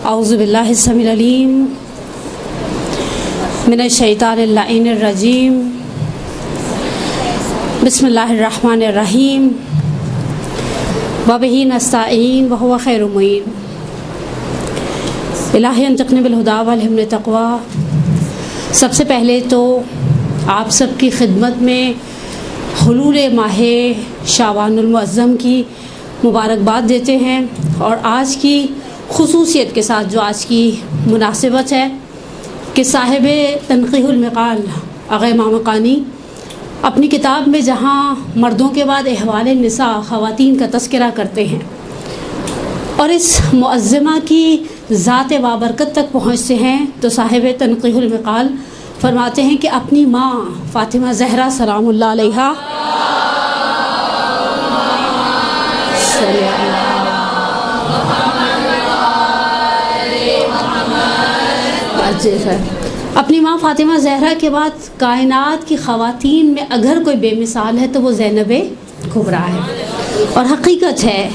اعوذ باللہ السمیع العلیم من الشیطان اللعین الرجیم بسم اللہ الرحمن الرحیم وبہ نستعین وہو خیر معین الہی انطقنی بالہدی والہمنی التقوی۔ سب سے پہلے تو آپ سب کی خدمت میں حلول ماہ شعبان المعظم کی مبارکباد دیتے ہیں، اور آج کی خصوصیت کے ساتھ جو آج کی مناسبت ہے کہ صاحب تنقیح المقال آغا امام قانی اپنی کتاب میں جہاں مردوں کے بعد احوال النساء خواتین کا تذکرہ کرتے ہیں اور اس معظمہ کی ذات بابرکت تک پہنچتے ہیں، تو صاحب تنقیح المقال فرماتے ہیں کہ اپنی ماں فاطمہ زہرا سلام اللہ علیہا اپنی ماں فاطمہ زہرا کے بعد کائنات کی خواتین میں اگر کوئی بے مثال ہے تو وہ زینب کبریٰ ہے، اور حقیقت ہے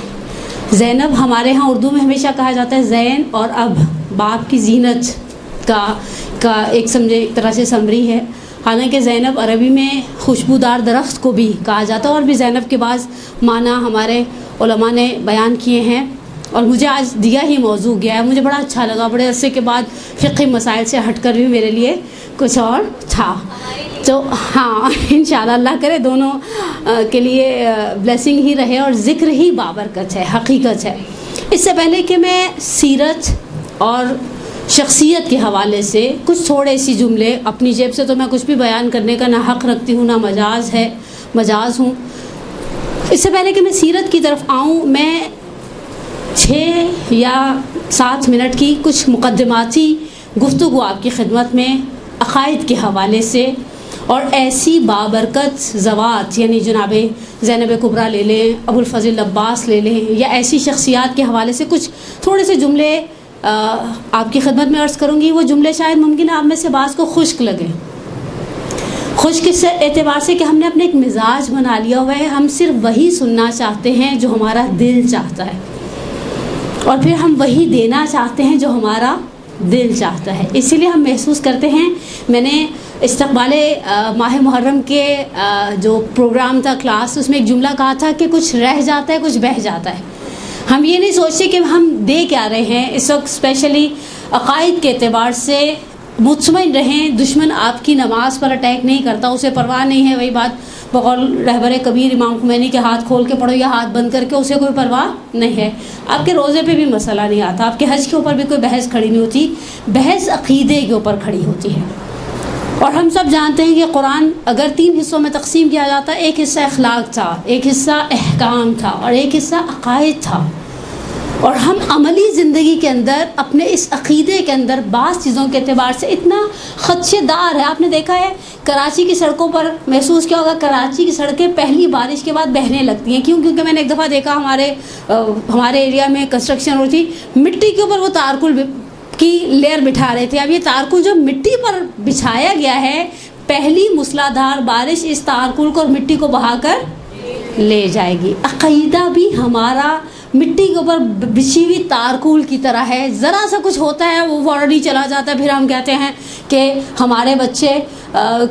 زینب ہمارے ہاں اردو میں ہمیشہ کہا جاتا ہے زین اور اب باپ کی زینت کا ایک طرح سے سمری ہے، حالانکہ زینب عربی میں خوشبودار درخت کو بھی کہا جاتا ہے، اور بھی زینب کے بعض معنی ہمارے علماء نے بیان کیے ہیں، اور مجھے آج دیا ہی موضوع گیا ہے، مجھے بڑا اچھا لگا، بڑے عرصے کے بعد فقہی مسائل سے ہٹ کر بھی میرے لیے کچھ اور تھا، تو ہاں انشاءاللہ اللہ کرے دونوں کے لیے بلیسنگ ہی رہے اور ذکر ہی بابرکت ہے، حقیقت ہے۔ اس سے پہلے کہ میں سیرت اور شخصیت کے حوالے سے کچھ تھوڑے سی جملے، اپنی جیب سے تو میں کچھ بھی بیان کرنے کا نہ حق رکھتی ہوں نہ مجاز ہوں، اس سے پہلے کہ میں سیرت کی طرف آؤں، میں 6 یا 7 منٹ کی کچھ مقدماتی گفتگو آپ کی خدمت میں عقائد کے حوالے سے اور ایسی بابرکت ذوات، یعنی جناب زینب کبریٰ لے لیں، ابو الفضل عباس لے لیں، یا ایسی شخصیات کے حوالے سے کچھ تھوڑے سے جملے آپ کی خدمت میں عرض کروں گی۔ وہ جملے شاید ممکن ہے آپ میں سے بعض کو خشک لگیں، خشک اس اعتبار سے کہ ہم نے اپنے ایک مزاج بنا لیا ہوا ہے، ہم صرف وہی سننا چاہتے ہیں جو ہمارا دل چاہتا ہے، اور پھر ہم وہی دینا چاہتے ہیں جو ہمارا دل چاہتا ہے، اسی لیے ہم محسوس کرتے ہیں۔ میں نے استقبال ماہ محرم کے جو پروگرام تھا کلاس، اس میں ایک جملہ کہا تھا کہ کچھ رہ جاتا ہے کچھ بہہ جاتا ہے، ہم یہ نہیں سوچتے کہ ہم دے کیا رہے ہیں۔ اس وقت اسپیشلی عقائد کے اعتبار سے مطمئن رہیں، دشمن آپ کی نماز پر اٹیک نہیں کرتا، اسے پرواہ نہیں ہے، وہی بات بقول رہبر کبیر امام خمینی کے ہاتھ کھول کے پڑھو یا ہاتھ بند کر کے، اسے کوئی پرواہ نہیں ہے۔ آپ کے روزے پہ بھی مسئلہ نہیں آتا، آپ کے حج کے اوپر بھی کوئی بحث کھڑی نہیں ہوتی، بحث عقیدے کے اوپر کھڑی ہوتی ہے۔ اور ہم سب جانتے ہیں کہ قرآن اگر 3 حصوں میں تقسیم کیا جاتا ہے، ایک حصہ اخلاق تھا، ایک حصہ احکام تھا، اور ایک حصہ عقائد تھا، اور ہم عملی زندگی کے اندر اپنے اس عقیدے کے اندر بعض چیزوں کے اعتبار سے اتنا خدشے دار ہے۔ آپ نے دیکھا ہے کراچی کی سڑکوں پر محسوس کیا ہوگا، کراچی کی سڑکیں پہلی بارش کے بعد بہنے لگتی ہیں، کیونکہ میں نے ایک دفعہ دیکھا ہمارے ایریا میں کنسٹرکشن ہوتی، مٹی کے اوپر وہ تارکل کی لیئر بٹھا رہے تھے۔ اب یہ تارکل جو مٹی پر بچھایا گیا ہے، پہلی موسلادھار بارش اس تارکل کو اور مٹی کو بہا کر لے جائے گی۔ عقیدہ بھی ہمارا مٹی کے اوپر بچھی ہوئی تارکول کی طرح ہے، ذرا سا کچھ ہوتا ہے وہ فوراً چلا جاتا ہے، پھر ہم کہتے ہیں کہ ہمارے بچے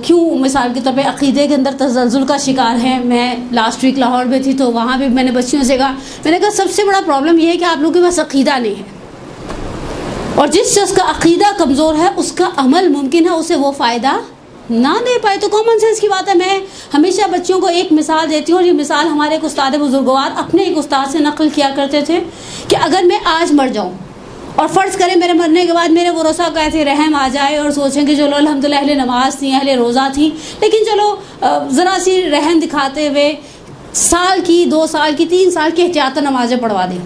کیوں مثال کے طور پہ عقیدے کے اندر تزلزل کا شکار ہیں۔ میں لاسٹ ویک لاہور میں تھی تو وہاں بھی میں نے بچیوں سے کہا، میں نے کہا سب سے بڑا پرابلم یہ ہے کہ آپ لوگوں کے پاس عقیدہ نہیں ہے، اور جس شخص کا عقیدہ کمزور ہے اس کا عمل ممکن ہے اسے وہ فائدہ نہ دے پائے۔ تو کامن سینس کی بات ہے، میں ہمیشہ بچوں کو ایک مثال دیتی ہوں، اور یہ مثال ہمارے ایک استاد بزرگوار اپنے ایک استاد سے نقل کیا کرتے تھے کہ اگر میں آج مر جاؤں اور فرض کریں میرے مرنے کے بعد میرے ورثاء کو ایسے رحم آ جائے اور سوچیں کہ چلو الحمدللہ اہل نماز تھیں، اہل روزہ تھیں، لیکن چلو ذرا سی رحم دکھاتے ہوئے سال کی 2 سال کی 3 سال کی احتیاطاً نمازیں پڑھوا دیں،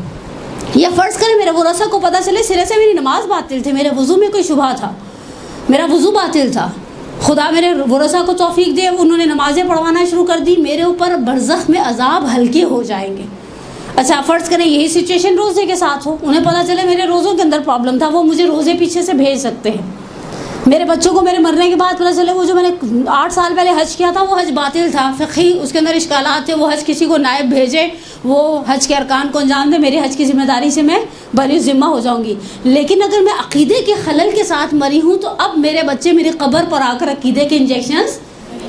یا فرض کریں میرے ورثاء کو پتہ چلے سرے سے میری نماز باطل تھی، میرے وضو میں کوئی شبہ تھا، میرا وضو باطل تھا، خدا میرے ورثاء کو توفیق دے، انہوں نے نمازیں پڑھوانا شروع کر دی، میرے اوپر برزخ میں عذاب ہلکے ہو جائیں گے۔ اچھا فرض کریں یہی سچویشن روزے کے ساتھ ہو، انہیں پتہ چلے میرے روزوں کے اندر پرابلم تھا، وہ مجھے روزے پیچھے سے بھیج سکتے ہیں، میرے بچوں کو میرے مرنے کے بعد پتہ چلے وہ جو میں نے 8 سال پہلے حج کیا تھا وہ حج باطل تھا، فقہی اس کے اندر اشکالات تھے، وہ حج کسی کو نائب بھیجے، وہ حج کے ارکان کو انجام دے، میری حج کی ذمہ داری سے میں بری ذمہ ہو جاؤں گی. لیکن اگر میں عقیدے کے خلل کے ساتھ مری ہوں تو اب میرے بچے میری قبر پر آ کر عقیدے کے انجیکشنز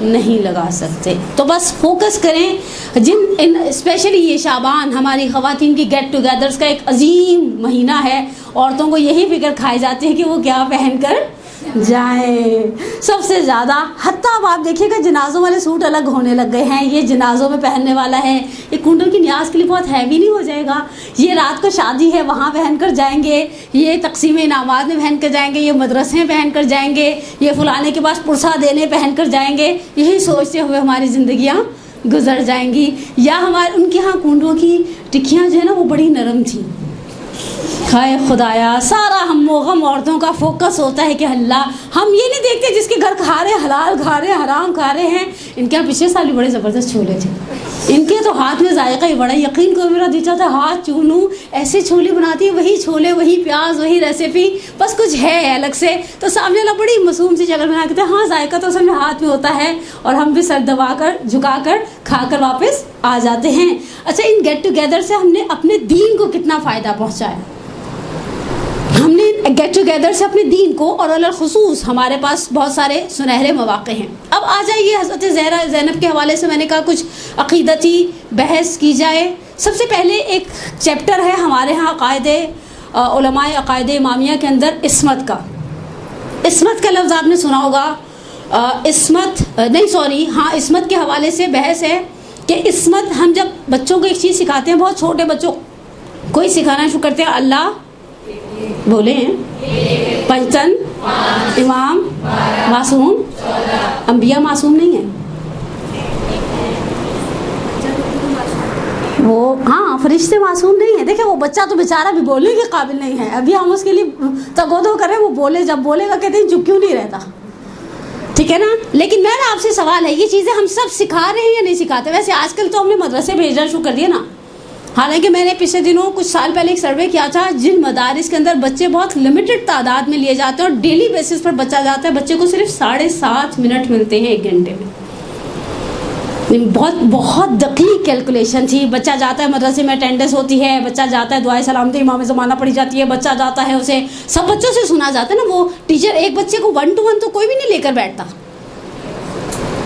نہیں لگا سکتے. تو بس فوکس کریں. اسپیشلی یہ شعبان ہماری خواتین کی گیٹ ٹوگیدرز کا ایک عظیم مہینہ ہے. عورتوں کو یہی فکر کھائی جاتی ہے کہ وہ کیا پہن کر جائیں سب سے زیادہ. حتیٰ اب آپ دیکھیے گا جنازوں والے سوٹ الگ ہونے لگ گئے ہیں. یہ جنازوں میں پہننے والا ہے، یہ کنڈل کی نیاز کے لیے بہت ہیوی نہیں ہو جائے گا، یہ رات کو شادی ہے وہاں پہن کر جائیں گے، یہ تقسیم انعامات میں پہن کر جائیں گے، یہ مدرسے میں پہن کر جائیں گے، یہ فلانے کے پاس پرسہ دینے پہن کر جائیں گے. یہی سوچتے ہوئے ہماری زندگیاں گزر جائیں گی. یا ہمارے ان کے ہاں کنڈوں کی ٹکیاں جو ہے نا وہ بڑی نرم تھیں. ہائے خدایا، سارا ہم و غم عورتوں کا فوکس ہوتا ہے کہ اللہ ہم یہ نہیں دیکھتے جس کے گھر کھا رہے حلال کھا رہے حرام کھا رہے ہیں. ان کے پچھلے سال بھی بڑے زبردست چھولے تھے، ان کے تو ہاتھ میں ذائقہ ہی بڑا. یقین کو میرا دل چاہتا ہے ہاتھ چونوں، ایسے چھولے بناتی ہے، وہی چھولے وہی پیاز وہی ریسیپی، بس کچھ ہے الگ سے. تو سامنے والا بڑی معصوم سی شکل بنا کے ہاں ذائقہ تو اصل میں ہاتھ میں ہوتا ہے، اور ہم بھی سر دبا کر جھکا کر کھا کر واپس آ جاتے ہیں. اچھا، ان گیٹ ٹوگیدر سے ہم نے اپنے دین کو کتنا فائدہ پہنچایا. ہم نے گیٹ ٹوگیدر سے اپنے دین کو، اور الخصوص ہمارے پاس بہت سارے سنہرے مواقع ہیں. اب آ جائیے حضرت زینب کے حوالے سے میں نے کہا کچھ عقیدتی بحث کی جائے. سب سے پہلے ایک چیپٹر ہے ہمارے ہاں عقائد علماء عقائد امامیہ کے اندر عصمت کا. عصمت کا لفظ آپ نے سنا ہوگا. عصمت کے حوالے سے بحث ہے کہ عصمت ہم جب بچوں کو ایک چیز سکھاتے ہیں، بہت چھوٹے بچوں کو ہی سکھانا شروع کرتے ہیں. اللہ بولے ہیں، پنجتن، امام، معصوم. انبیاء معصوم نہیں ہیں. وہ ہاں فرشتے معصوم نہیں ہیں. دیکھیں وہ بچہ تو بیچارہ بھی بولنے کے قابل نہیں ہے، ابھی ہم اس کے لیے تگودو کریں وہ بولے، جب بولے گا کہتے ہیں چپ کیوں نہیں رہتا. ٹھیک ہے نا. لیکن میرا آپ سے سوال ہے، یہ چیزیں ہم سب سکھا رہے ہیں یا نہیں سکھاتے؟ ویسے آج کل تو ہم نے مدرسے بھیجنا شروع کر دیا نا. حالانکہ میں نے پچھلے دنوں کچھ سال پہلے ایک سروے کیا تھا، جن مدارس کے اندر بچے بہت لمیٹڈ تعداد میں لیے جاتے ہیں اور ڈیلی بیسس پر بچہ جاتا ہے، بچے کو صرف 7.5 منٹ ملتے ہیں 1 گھنٹے میں. بہت دقیق کیلکولیشن تھی. بچہ جاتا ہے مدرسے میں، اٹینڈنس ہوتی ہے، بچہ جاتا ہے، دعائے سلامتی امام زمانہ پڑھی جاتی ہے، بچہ جاتا ہے، اسے سب بچوں سے سنا جاتا ہے نا. وہ ٹیچر ایک بچے کو 1 to 1 تو کوئی بھی نہیں لے کر بیٹھتا.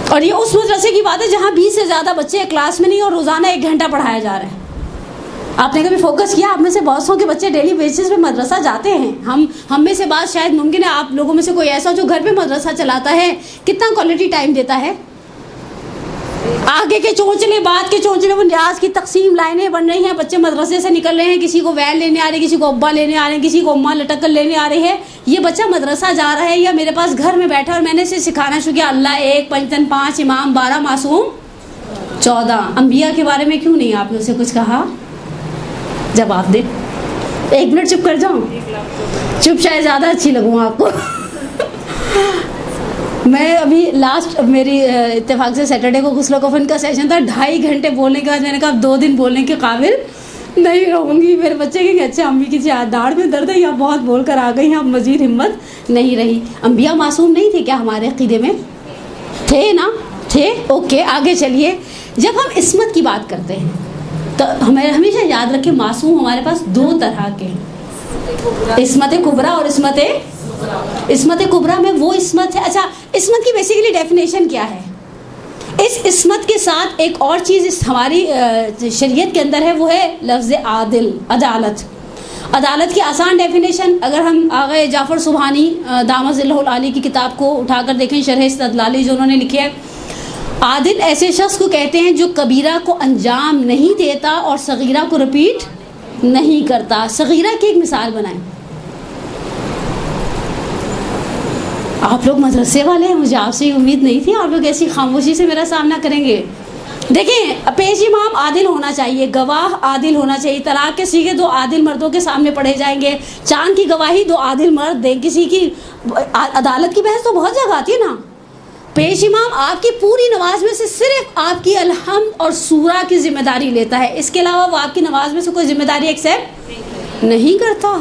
اور یہ اس مدرسے کی بات ہے جہاں 20 سے زیادہ بچے کلاس میں نہیں اور روزانہ 1 گھنٹہ پڑھایا جا رہا ہے. آپ نے کبھی فوکس کیا؟ آپ میں سے بہت سو کے بچے ڈیلی بیسس پہ مدرسہ جاتے ہیں. ہم میں سے بات شاید ممکن ہے آپ لوگوں میں سے کوئی ایسا جو گھر پہ مدرسہ چلاتا ہے، کتنا کوالٹی ٹائم دیتا ہے. آگے کے چونچلے بعد کے چونچلے، وہ نیاز کی تقسیم لائنیں بن رہی ہیں، بچے مدرسے سے نکل رہے ہیں، کسی کو وین لینے آ رہی ہے، کسی کو ابا لینے آ رہے ہیں، کسی کو اماں لٹک کر لینے آ رہی ہے. یہ بچہ مدرسہ جا رہا ہے یا میرے پاس گھر میں بیٹھا اور میں نے اسے سکھانا شروع کیا اللہ 1، پنجتن 5، امام 12، معصوم 14. انبیاء کے بارے میں کیوں نہیں آپ نے اسے کچھ کہا؟ جواب دے. 1 منٹ چپ کر جاؤں؟ چپ شاید زیادہ اچھی لگوں آپ کو. میں ابھی لاسٹ میری اتفاق سے سیٹرڈے کو غسل و کفن کا سیشن تھا. 2.5 گھنٹے بولنے کے بعد میں نے کہا 2 دن بولنے کے قابل نہیں رہوں گی. میرے بچے کہ اچھا امی کی داڑھ میں درد ہے یا بہت بول کر آ گئی ہیں، اب مزید ہمت نہیں رہی. انبیاء معصوم نہیں تھے کیا؟ ہمارے عقیدے میں تھے نا؟ تھے. اوکے آگے چلیے. جب ہم عصمت کی بات کرتے ہیں تو ہمیں ہمیشہ یاد رکھیں معصوم ہمارے پاس 2 طرح کے ہیں، عصمت کبریٰ اور عصمت کبریٰ میں وہ عصمت ہے. اچھا، عصمت کی بیسیکلی ڈیفینیشن کیا ہے؟ اس عصمت کے ساتھ ایک اور چیز اس ہماری شریعت کے اندر ہے، وہ ہے لفظ عادل، عدالت. عدالت کی آسان ڈیفینیشن اگر ہم آغا جعفر سبحانی دامت ظلہ العالی کی کتاب کو اٹھا کر دیکھیں، شرح استدلالی جو انہوں نے لکھی ہے، عادل ایسے شخص کو کہتے ہیں جو کبیرہ کو انجام نہیں دیتا اور صغیرہ کو رپیٹ نہیں کرتا. صغیرہ کی ایک مثال بنائیں. آپ لوگ مدرسے والے ہیں، مجھے آپ سے امید نہیں تھی آپ لوگ ایسی خاموشی سے میرا سامنا کریں گے. دیکھیں، پیش امام عادل ہونا چاہیے، گواہ عادل ہونا چاہیے. طلاق کے سیغے 2 عادل مردوں کے سامنے پڑھے جائیں گے. چاند کی گواہی 2 عادل مرد دیں. کسی کی عدالت کی بحث تو بہت جگہ آتی ہے نا. پیش امام آپ کی پوری نماز میں سے صرف آپ کی الحمد اور سورہ کی ذمہ داری لیتا ہے، اس کے علاوہ وہ آپ کی نماز میں سے کوئی ذمہ داری ایکسیپٹ نہیں کرتا.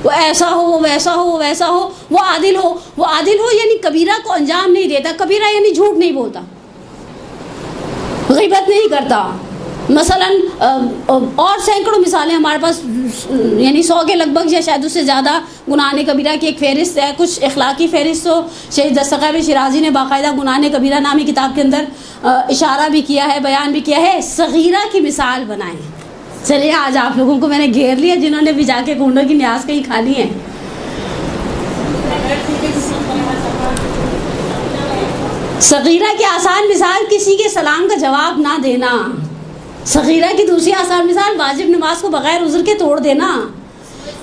وہ ایسا ہو، وہ ویسا ہو، وہ ویسا ہو، وہ عادل ہو، وہ عادل ہو یعنی کبیرہ کو انجام نہیں دیتا، کبیرہ یعنی جھوٹ نہیں بولتا، غیبت نہیں کرتا مثلا، اور سینکڑوں مثالیں ہمارے پاس، یعنی 100 کے لگ بھگ یا شاید اس سے زیادہ گناہ کبیرہ کی ایک فہرست ہے. کچھ اخلاقی فہرست تو شہید دستگیر شیرازی نے باقاعدہ گناہ کبیرہ نامی کتاب کے اندر اشارہ بھی کیا ہے، بیان بھی کیا ہے. صغیرہ کی مثال بنائیں. چلیے آج آپ لوگوں کو میں نے گھیر لیا جنہوں نے بھی جا کے کنڈوں کی نیاز کہیں کھانی ہے. صغیرہ کی آسان مثال کسی کے سلام کا جواب نہ دینا. صغیرہ کی دوسری آسان مثال واجب نماز کو بغیر عذر کے توڑ دینا.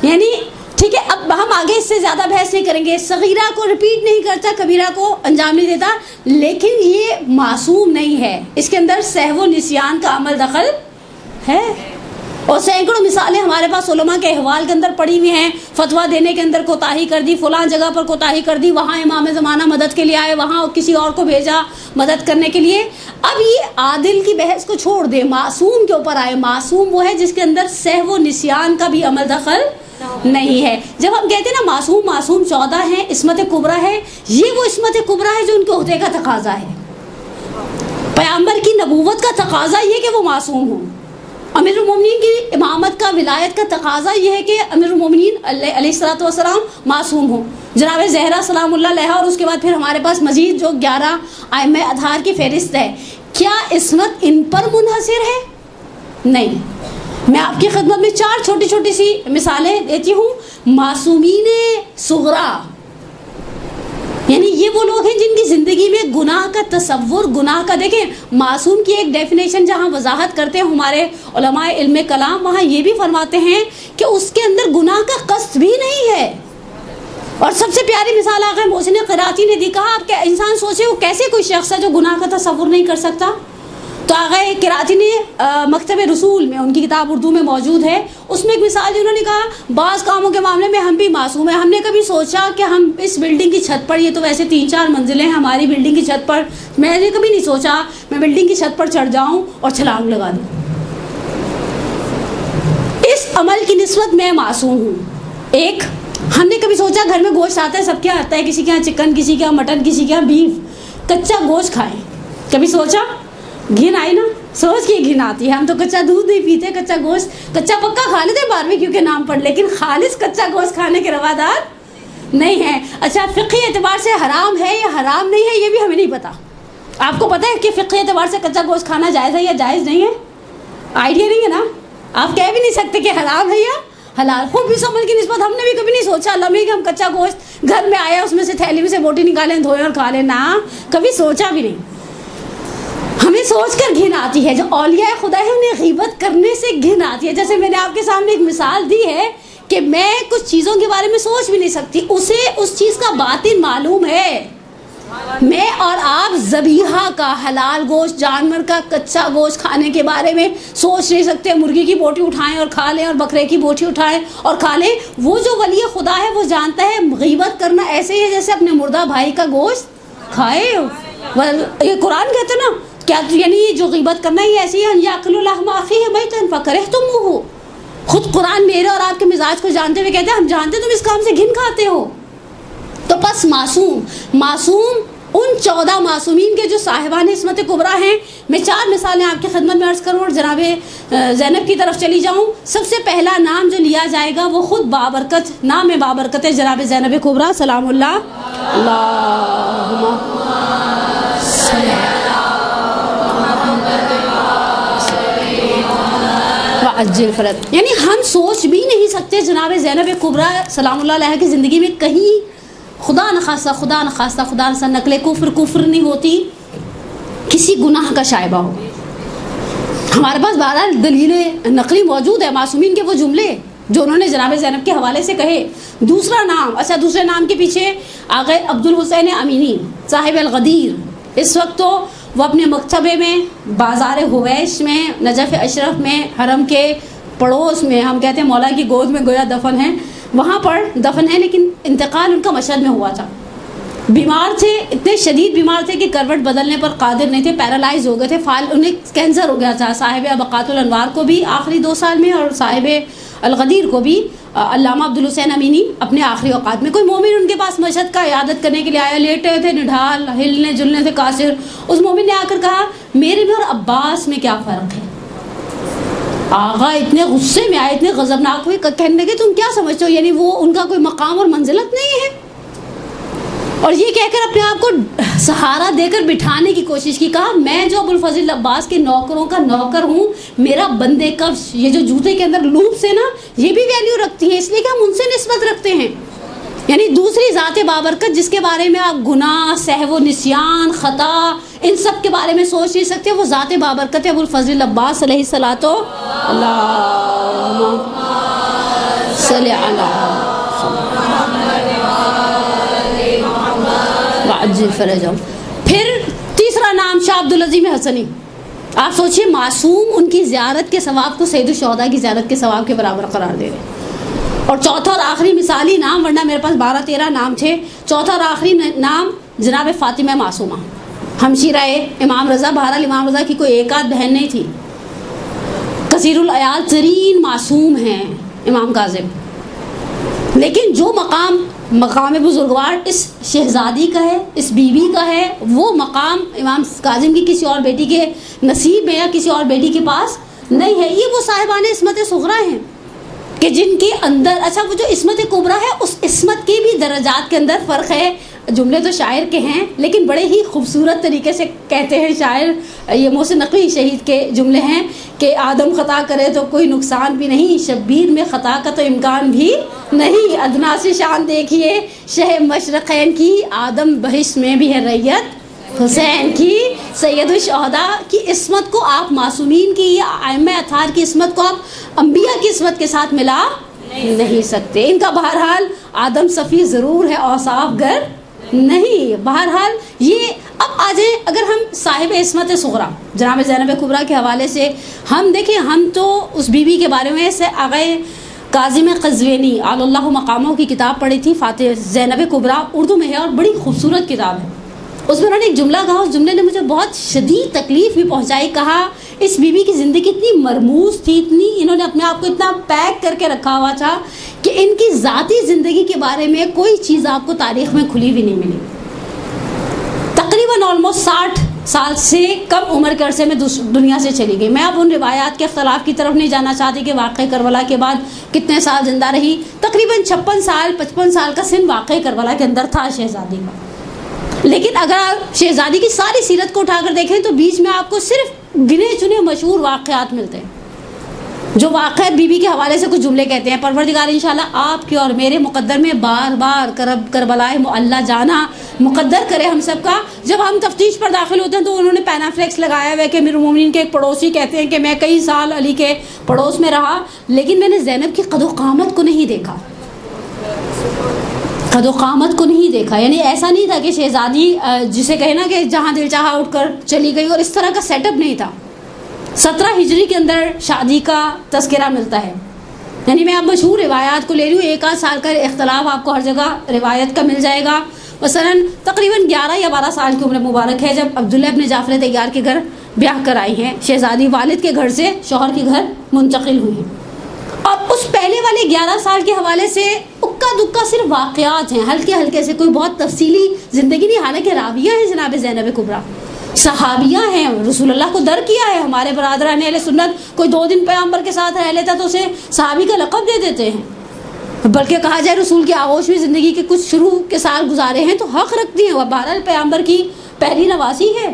یعنی ٹھیک ہے، اب ہم آگے اس سے زیادہ بحث نہیں کریں گے. صغیرہ کو ریپیٹ نہیں کرتا، کبیرہ کو انجام نہیں دیتا، لیکن یہ معصوم نہیں ہے، اس کے اندر سہو و نسیان کا عمل دخل ہے. اور سینکڑوں مثالیں ہمارے پاس علماء کے احوال کے اندر پڑی ہوئی ہیں. فتویٰ دینے کے اندر کوتاہی کر دی، فلاں جگہ پر کوتاہی کر دی، وہاں امام زمانہ مدد کے لیے آئے، وہاں کسی اور کو بھیجا مدد کرنے کے لیے. اب یہ عادل کی بحث کو چھوڑ دے، معصوم کے اوپر آئے. معصوم وہ ہے جس کے اندر سہو و نسیان کا بھی عمل دخل نہیں ہے. جب ہم کہتے ہیں نا معصوم 14 ہیں، عصمت کبریٰ ہے، یہ وہ عصمت کبریٰ ہے جو ان کے عہدے کا تقاضا ہے. پیغمبر کی نبوت کا تقاضا یہ کہ وہ معصوم ہوں. امیر المومنین کی امامت کا، ولایت کا تقاضا یہ ہے کہ امیر المومنین علیہ الصلوۃ والسلام معصوم ہوں. جناب زہرا سلام اللہ علیہا، اور اس کے بعد پھر ہمارے پاس مزید جو 11 ائمہ اطہار کی فہرست ہے. کیا عصمت ان پر منحصر ہے؟ نہیں. میں آپ کی خدمت میں 4 چھوٹی چھوٹی سی مثالیں دیتی ہوں. معصومین صغرا یعنی یہ وہ لوگ ہیں جن کی زندگی میں گناہ کا تصور، گناہ کا، دیکھیں معصوم کی ایک ڈیفینیشن جہاں وضاحت کرتے ہیں ہمارے علماء علم کلام، وہاں یہ بھی فرماتے ہیں کہ اس کے اندر گناہ کا قصد بھی نہیں ہے. اور سب سے پیاری مثال آقا محسن قراتی نے دی. کہا آپ کے انسان سوچے وہ کیسے کوئی شخص ہے جو گناہ کا تصور نہیں کر سکتا. تو آقا قراتی نے مکتب رسول میں، ان کی کتاب اردو میں موجود ہے، اس میں ایک مثال انہوں نے کہا بعض کاموں کے معاملے میں ہم بھی معصوم ہیں. ہم نے کبھی سوچا کہ ہم اس بلڈنگ کی چھت پر، یہ تو ویسے 3-4 منزلیں ہیں ہماری بلڈنگ کی چھت پر، میں نے کبھی نہیں سوچا میں بلڈنگ کی چھت پر چڑھ جاؤں اور چھلانگ لگا دوں. اس عمل کی نسبت میں معصوم ہوں. ایک، ہم نے کبھی سوچا گھر میں گوشت آتا ہے، سب کے آتا ہے، کسی کے یہاں چکن، کسی کے یہاں مٹن، کسی کے یہاں بیف، کچا گوشت کھائیں. کبھی سوچا؟ گھن آئی نا، سوچ کے گھن آتی ہے. ہم تو کچا دودھ نہیں پیتے، کچا گوشت، کچا پکا کھا لیتے باربیکیو کے نام پر، لیکن خالص کچا گوشت کھانے کے روادار نہیں ہیں. اچھا فقہی اعتبار سے حرام ہے یا حرام نہیں ہے یہ بھی ہمیں نہیں پتا. آپ کو پتہ ہے کہ فقہی اعتبار سے کچا گوشت کھانا جائز ہے یا جائز نہیں ہے؟ آئیڈیا نہیں ہے نا. آپ کہہ بھی نہیں سکتے کہ حرام ہے یا حلال. خود اس عمل کی نسبت ہم نے بھی کبھی نہیں سوچا لمحے کہ ہم کچا گوشت گھر میں آیا اس میں سے تھیلی میں سے بوٹی نکالیں، دھوئیں اور کھا لیں. نہ، کبھی سوچا بھی نہیں. ہمیں سوچ کر گھن آتی ہے. جو اولیاء خدا ہے انہیں غیبت کرنے سے گھن آتی ہے. جیسے میں نے آپ کے سامنے ایک مثال دی ہے کہ میں کچھ چیزوں کے بارے میں سوچ بھی نہیں سکتی، اسے اس چیز کا باطن معلوم ہے. میں اور آپ ذبیحہ کا، حلال گوشت، جانور کا کچا گوشت کھانے کے بارے میں سوچ نہیں سکتے. مرغی کی بوٹی اٹھائیں اور کھا لیں، اور بکرے کی بوٹی اٹھائیں اور کھا لیں. وہ جو ولی خدا ہے وہ جانتا ہے غیبت کرنا ایسے ہی ہے جیسے اپنے مردہ بھائی کا گوشت کھائے. یہ قرآن کہتے نا کیا، یعنی جو غیبت کرنا ہی ایسی ہے، یاکل لحم اخیہ میتا فکرہتموہ. خود قرآن میرے اور آپ کے مزاج کو جانتے ہوئے کہتے ہیں ہم جانتے تم اس کام سے گھن کھاتے ہو. تو پس معصوم ان 14 معصومین کے جو صاحبان عصمت کبریٰ ہیں. میں 4 مثالیں آپ کی خدمت میں عرض کروں اور جناب زینب کی طرف چلی جاؤں. سب سے پہلا نام جو لیا جائے گا وہ خود بابرکت، نام بابرکت ہے، جناب زینب کبریٰ سلام اللہ. اللہم اجل فرد. یعنی ہم سوچ بھی نہیں سکتے جناب زینب کبریٰ سلام اللہ علیہ کی زندگی میں کہیں خدا نخواستہ نقل کفر نہیں ہوتی، کسی گناہ کا شائبہ ہو. ہمارے پاس بہرحال دلیل نقلی موجود ہے، معصومین کے وہ جملے جو انہوں نے جناب زینب کے حوالے سے کہے. دوسرا نام، اچھا دوسرے نام کے پیچھے آقا عبد الحسین امینی صاحب الغدیر. اس وقت تو وہ اپنے مکتبے میں، بازار حویش میں، نجف اشرف میں، حرم کے پڑوس میں، ہم کہتے ہیں مولا کی گود میں گویا دفن ہیں، وہاں پر دفن ہے. لیکن انتقال ان کا مشہد میں ہوا تھا. بیمار تھے، اتنے شدید بیمار تھے کہ کروٹ بدلنے پر قادر نہیں تھے، پیرالائز ہو گئے تھے. انہیں کینسر ہو گیا تھا. صاحب بقات الانوار کو بھی آخری 2 سال میں، اور صاحب الغدیر کو بھی علامہ عبدالحسین امینی اپنے آخری اوقات میں، کوئی مومن ان کے پاس مشہد کا عیادت کرنے کے لیے آیا، لیٹے تھے نڈھال، ہلنے جلنے سے قاصر. اس مومن نے آ کر کہا میرے میں اور عباس میں کیا فرق ہے؟ آغا اتنے غصے میں آئے، اتنے غضبناک ہوئے، کہنے لگے تم کیا سمجھتے ہو، یعنی وہ ان کا کوئی مقام اور منزلت نہیں ہے؟ اور یہ کہہ کر اپنے آپ کو سہارا دے کر بٹھانے کی کوشش کی. کہا میں جو ابوالفضل عباس کے نوکروں کا نوکر ہوں، میرا بندے کفش یہ جو جوتے کے اندر لوپس ہے نا، یہ بھی ویلیو رکھتی ہے، اس لیے کہ ہم ان سے نسبت رکھتے ہیں. یعنی دوسری ذات بابرکت جس کے بارے میں آپ گناہ، سہو و نسیان، خطا، ان سب کے بارے میں سوچ نہیں سکتے، وہ ذات بابرکت ہے ابوالفضل عباس علیہ الصلوۃ اللہم صلی علی وعجل فرجہم. پھر تیسرا نام شاہ عبدالعظیم حسنی. آپ سوچئے معصوم ان کی زیارت کے ثواب کو سید الشہداء کی زیارت کے ثواب کے برابر قرار دے رہے. اور چوتھا اور آخری مثالی نام، ورنہ میرے پاس 12-13 نام تھے، چوتھا اور آخری نام جناب فاطمہ معصومہ، ہمشیرہ امام رضا. بہرحال امام رضا کی کوئی ایک آدھ بہن نہیں تھی، کثیر العیال ترین معصوم ہیں امام کاظم. لیکن جو مقام بزرگوار اس شہزادی کا ہے، اس بیوی کا ہے، وہ مقام امام کاظم کی کسی اور بیٹی کے نصیب میں یا کسی اور بیٹی کے پاس نہیں ہے. یہ وہ صاحبان عصمت صغریٰ ہیں کہ جن کے اندر، اچھا وہ جو عصمت کبریٰ ہے، اس عصمت کے بھی درجات کے اندر فرق ہے. جملے تو شاعر کے ہیں لیکن بڑے ہی خوبصورت طریقے سے کہتے ہیں شاعر، یہ محسن نقوی شہید کے جملے ہیں کہ آدم خطا کرے تو کوئی نقصان بھی نہیں، شبیر میں خطا کا تو امکان بھی نہیں. ادنا سے شان دیکھیے شہ مشرقین کی، آدم بہشت میں بھی ہے ریت حسین کی. سید الشہداء کی عصمت کو آپ معصومین کی یا ائمہ اطہار کی عصمت کو آپ انبیاء کی عصمت کے ساتھ ملا نہیں سکتے. ان کا بہرحال آدم صفی ضرور ہے، اوصاف گر نہیں. بہرحال یہ اب آ جائیں، اگر ہم صاحب عصمت صغریٰ جناب زینب کبریٰ کے حوالے سے ہم دیکھیں، ہم تو اس بیوی کے بارے میں سے آغا کاظم قزوینی علی اللہ مقامہ کی کتاب پڑھی تھی، فاتح زینب کبریٰ، اردو میں ہے اور بڑی خوبصورت کتاب ہے. اس میں انہوں نے ایک جملہ کہا، اس جملے نے مجھے بہت شدید تکلیف بھی پہنچائی. کہا اس بیوی کی زندگی اتنی مرموز تھی، اتنی انہوں نے اپنے آپ کو اتنا پیک کر کے رکھا ہوا تھا کہ ان کی ذاتی زندگی کے بارے میں کوئی چیز آپ کو تاریخ میں کھلی بھی نہیں ملی. تقریباً آلموسٹ 60 سال سے کم عمر کے عرصے میں دنیا سے چلی گئی. میں اب ان روایات کے اختلاف کی طرف نہیں جانا چاہتی کہ واقعہ کربلا کے بعد کتنے سال زندہ رہی. تقریباً 56 سال 55 سال کا سن واقعہ کربلا کے اندر تھا شہزادی کا. لیکن اگر آپ شہزادی کی ساری سیرت کو اٹھا کر دیکھیں تو بیچ میں آپ کو صرف گنے چنے مشہور واقعات ملتے ہیں. جو واقعات بی بی کے حوالے سے کچھ جملے کہتے ہیں، پروردگار انشاءاللہ آپ کے اور میرے مقدر میں بار بار کربلائے معلیٰ جانا مقدر کرے ہم سب کا. جب ہم تفتیش پر داخل ہوتے ہیں تو انہوں نے پینافلیکس لگایا ہوا ہے کہ امیر المومنین کے ایک پڑوسی کہتے ہیں کہ میں کئی سال علی کے پڑوس میں رہا، لیکن میں نے زینب کی قد و قامت کو نہیں دیکھا، قد و قامت کو نہیں دیکھا. یعنی ایسا نہیں تھا کہ شہزادی جسے کہے نا کہ جہاں دل چاہا اٹھ کر چلی گئی، اور اس طرح کا سیٹ اپ نہیں تھا. 17 ہجری کے اندر شادی کا تذکرہ ملتا ہے. یعنی میں اب مشہور روایات کو لے رہی ہوں، ایک آدھ سال کا اختلاف آپ کو ہر جگہ روایت کا مل جائے گا. مثلاً تقریباً 11 یا 12 سال کی عمر مبارک ہے جب عبداللہ ابن جعفر طیار کے گھر بیاہ کر آئی ہیں. شہزادی والد کے گھر سے شوہر کے گھر منتقل ہوئی ہیں. اب اس پہلے والے 11 سال کے حوالے سے اکا دکا صرف واقعات ہیں، ہلکے ہلکے سے، کوئی بہت تفصیلی زندگی نہیں. حالانکہ راویہ ہیں جناب زینب کبریٰ، صحابیہ ہیں، رسول اللہ کو در کیا ہے. ہمارے برادران اہل سنت کوئی 2 دن پیغمبر کے ساتھ رہ لیتا تو اسے صحابی کا لقب دے دیتے ہیں. بلکہ کہا جائے رسول کی آغوش میں زندگی کے کچھ شروع کے سال گزارے ہیں تو حق رکھتی ہیں، وہ بہرحال پیغمبر کی پہلی نواسی ہے.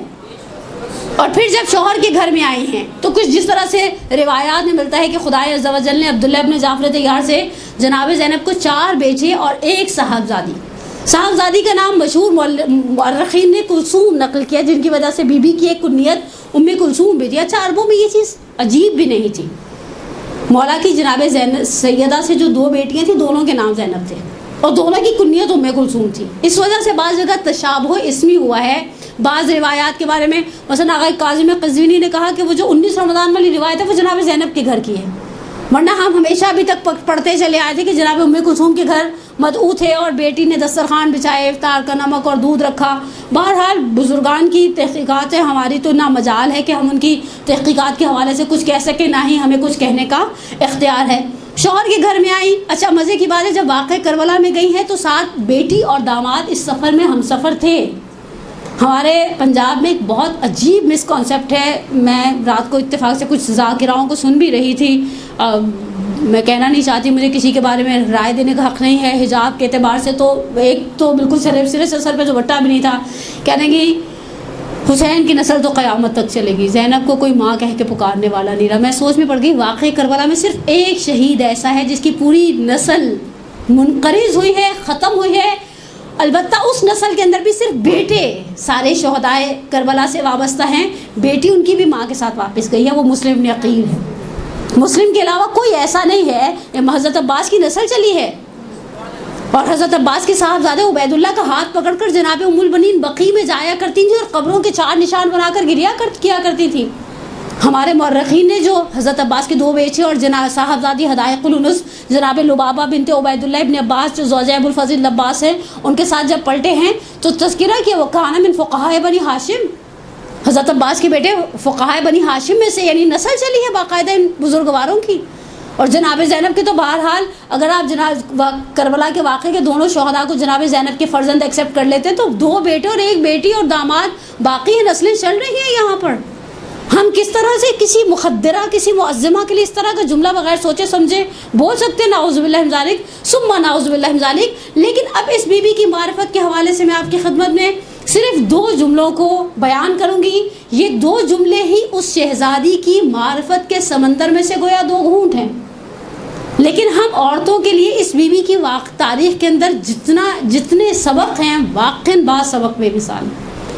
اور پھر جب شوہر کے گھر میں آئی ہیں تو کچھ جس طرح سے روایات میں ملتا ہے کہ خدائے عز و جل نے عبداللہ ابن جعفر طیار سے جناب زینب کو 4 بیٹے اور 1 صاحبزادی کا نام مشہور مورخین نے کلثوم نقل کیا، جن کی وجہ سے بی بی کی ایک کنیت ام کلثوم بھی تھی. اچھا عربوں میں یہ چیز عجیب بھی نہیں تھی. مولا کی جناب سیدہ سے جو 2 بیٹیاں تھیں دونوں کے نام زینب تھے اور دونوں کی کنیت ام کلثوم تھی. اس وجہ سے بعض جگہ تشابہ اسمی ہوا ہے. بعض روایات کے بارے میں مثلا آغا کاظم قزوینی نے کہا کہ وہ جو 19 رمضان والی روایت ہے وہ جناب زینب کے گھر کی ہے، ورنہ ہم ہمیشہ ابھی تک پڑھتے چلے آئے تھے کہ جناب ام کلثوم کے گھر مدعو تھے اور بیٹی نے دسترخوان بچھائے، افطار کا نمک اور دودھ رکھا. بہرحال بزرگان کی تحقیقات ہیں، ہماری تو نہ مجال ہے کہ ہم ان کی تحقیقات کے حوالے سے کچھ کہہ سکیں، نہ ہی ہمیں کچھ کہنے کا اختیار ہے. شوہر کے گھر میں آئیں. اچھا مزے کی بات ہے جب واقع کربلا میں گئی ہیں تو ساتھ بیٹی اور داماد اس سفر میں ہم سفر تھے. ہمارے پنجاب میں ایک بہت عجیب مس کانسیپٹ ہے. میں رات کو اتفاق سے کچھ ذاکراؤں کو سن بھی رہی تھی. میں کہنا نہیں چاہتی, مجھے کسی کے بارے میں رائے دینے کا حق نہیں ہے. حجاب کے اعتبار سے تو ایک تو بالکل سرے سے سر پہ دوپٹہ بھی نہیں تھا. کہنے کی حسین کی نسل تو قیامت تک چلے گی, زینب کو کوئی ماں کہہ کے پکارنے والا نہیں رہا. میں سوچ میں پڑ گئی واقعی کربلا میں صرف ایک شہید ایسا ہے جس کی پوری نسل منقرض ہوئی ہے, ختم ہوئی ہے. البتہ اس نسل کے اندر بھی صرف بیٹے سارے شہدائے کربلا سے وابستہ ہیں. بیٹی ان کی بھی ماں کے ساتھ واپس گئی ہے, وہ مسلم بن عقیل ہے. مسلم کے علاوہ کوئی ایسا نہیں ہے. حضرت عباس کی نسل چلی ہے اور حضرت عباس کے صاحبزادے عبید اللہ کا ہاتھ پکڑ کر جناب ام المؤمنین بقیع میں جایا کرتی تھیں اور قبروں کے 4 نشان بنا کر کیا کرتی تھیں. ہمارے مورخین نے جو حضرت عباس کے 2 بیٹے اور جناب صاحبزادی حدائق الانس جناب لبابہ بنت عبید اللہ ابن عباس جو زوجہ ابو الفضل عباس ہیں, ان کے ساتھ جب پلٹے ہیں تو تذکرہ کیا وہ کان من فقہاء بنی ہاشم, حضرت عباس کے بیٹے فقہاء بنی ہاشم میں سے, یعنی نسل چلی ہے باقاعدہ ان بزرگواروں کی. اور جناب زینب کے تو بہرحال اگر آپ جناب کربلا کے واقعے کے دونوں شہداء کو جناب زینب کے فرزند ایکسیپٹ کر لیتے تو 2 بیٹے اور 1 بیٹی اور داماد باقی نسلیں چل رہی ہیں یہاں پر. ہم کس طرح سے کسی مخدرہ کسی معظمہ کے لیے اس طرح کا جملہ بغیر سوچے سمجھے بول سکتے ہیں؟ نعوذ باللہ من ذالک ثم نعوذ باللہ من ذالک. لیکن اب اس بی بی کی معرفت کے حوالے سے میں آپ کی خدمت میں صرف 2 جملوں کو بیان کروں گی. یہ 2 جملے ہی اس شہزادی کی معرفت کے سمندر میں سے گویا 2 گھونٹ ہیں. لیکن ہم عورتوں کے لیے اس بی بی کی تاریخ کے اندر جتنے سبق ہیں واقعاً بعض سبق بے مثال.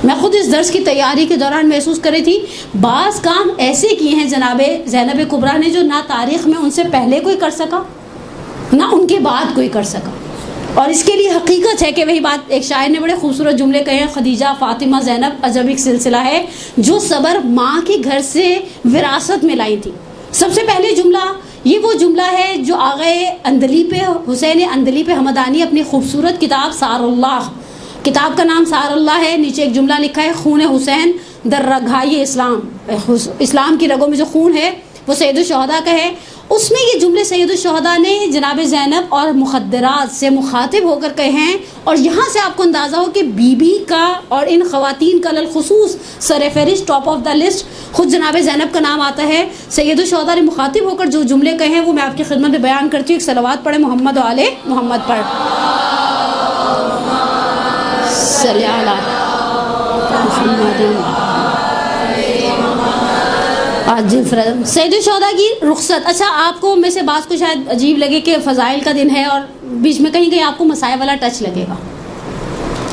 میں خود اس درس کی تیاری کے دوران محسوس کر رہی تھی بعض کام ایسے کیے ہیں جناب زینب کبریٰ نے جو نہ تاریخ میں ان سے پہلے کوئی کر سکا نہ ان کے بعد کوئی کر سکا. اور اس کے لیے حقیقت ہے کہ وہی بات ایک شاعر نے بڑے خوبصورت جملے کہے ہیں, خدیجہ فاطمہ زینب عجب ایک سلسلہ ہے جو صبر ماں کے گھر سے وراثت میں لائی تھی. سب سے پہلے جملہ یہ وہ جملہ ہے جو آغائے اندلیب حسین اندلیب حمدانی اپنی خوبصورت کتاب سار اللہ, کتاب کا نام سار اللہ ہے, نیچے ایک جملہ لکھا ہے خون حسین در رگھائی اسلام, اسلام کی رگوں میں جو خون ہے وہ سید الشہداء کا ہے. اس میں یہ جملے سید الشہداء نے جناب زینب اور مخدرات سے مخاطب ہو کر کہے ہیں. اور یہاں سے آپ کو اندازہ ہو کہ بی بی کا اور ان خواتین کا للخصوص سر فہرست ٹاپ آف دا لسٹ خود جناب زینب کا نام آتا ہے. سید الشہداء نے مخاطب ہو کر جو جملے کہے ہیں وہ میں آپ کی خدمت میں بیان کرتی ہوں. ایک صلوات پڑھے محمد و آل محمد پر صلی اللہ محمد. سید الشہداء کی رخصت. اچھا آپ کو میں سے بعض کو شاید عجیب لگے کہ فضائل کا دن ہے اور بیچ میں کہیں آپ کو مسائل والا ٹچ لگے گا,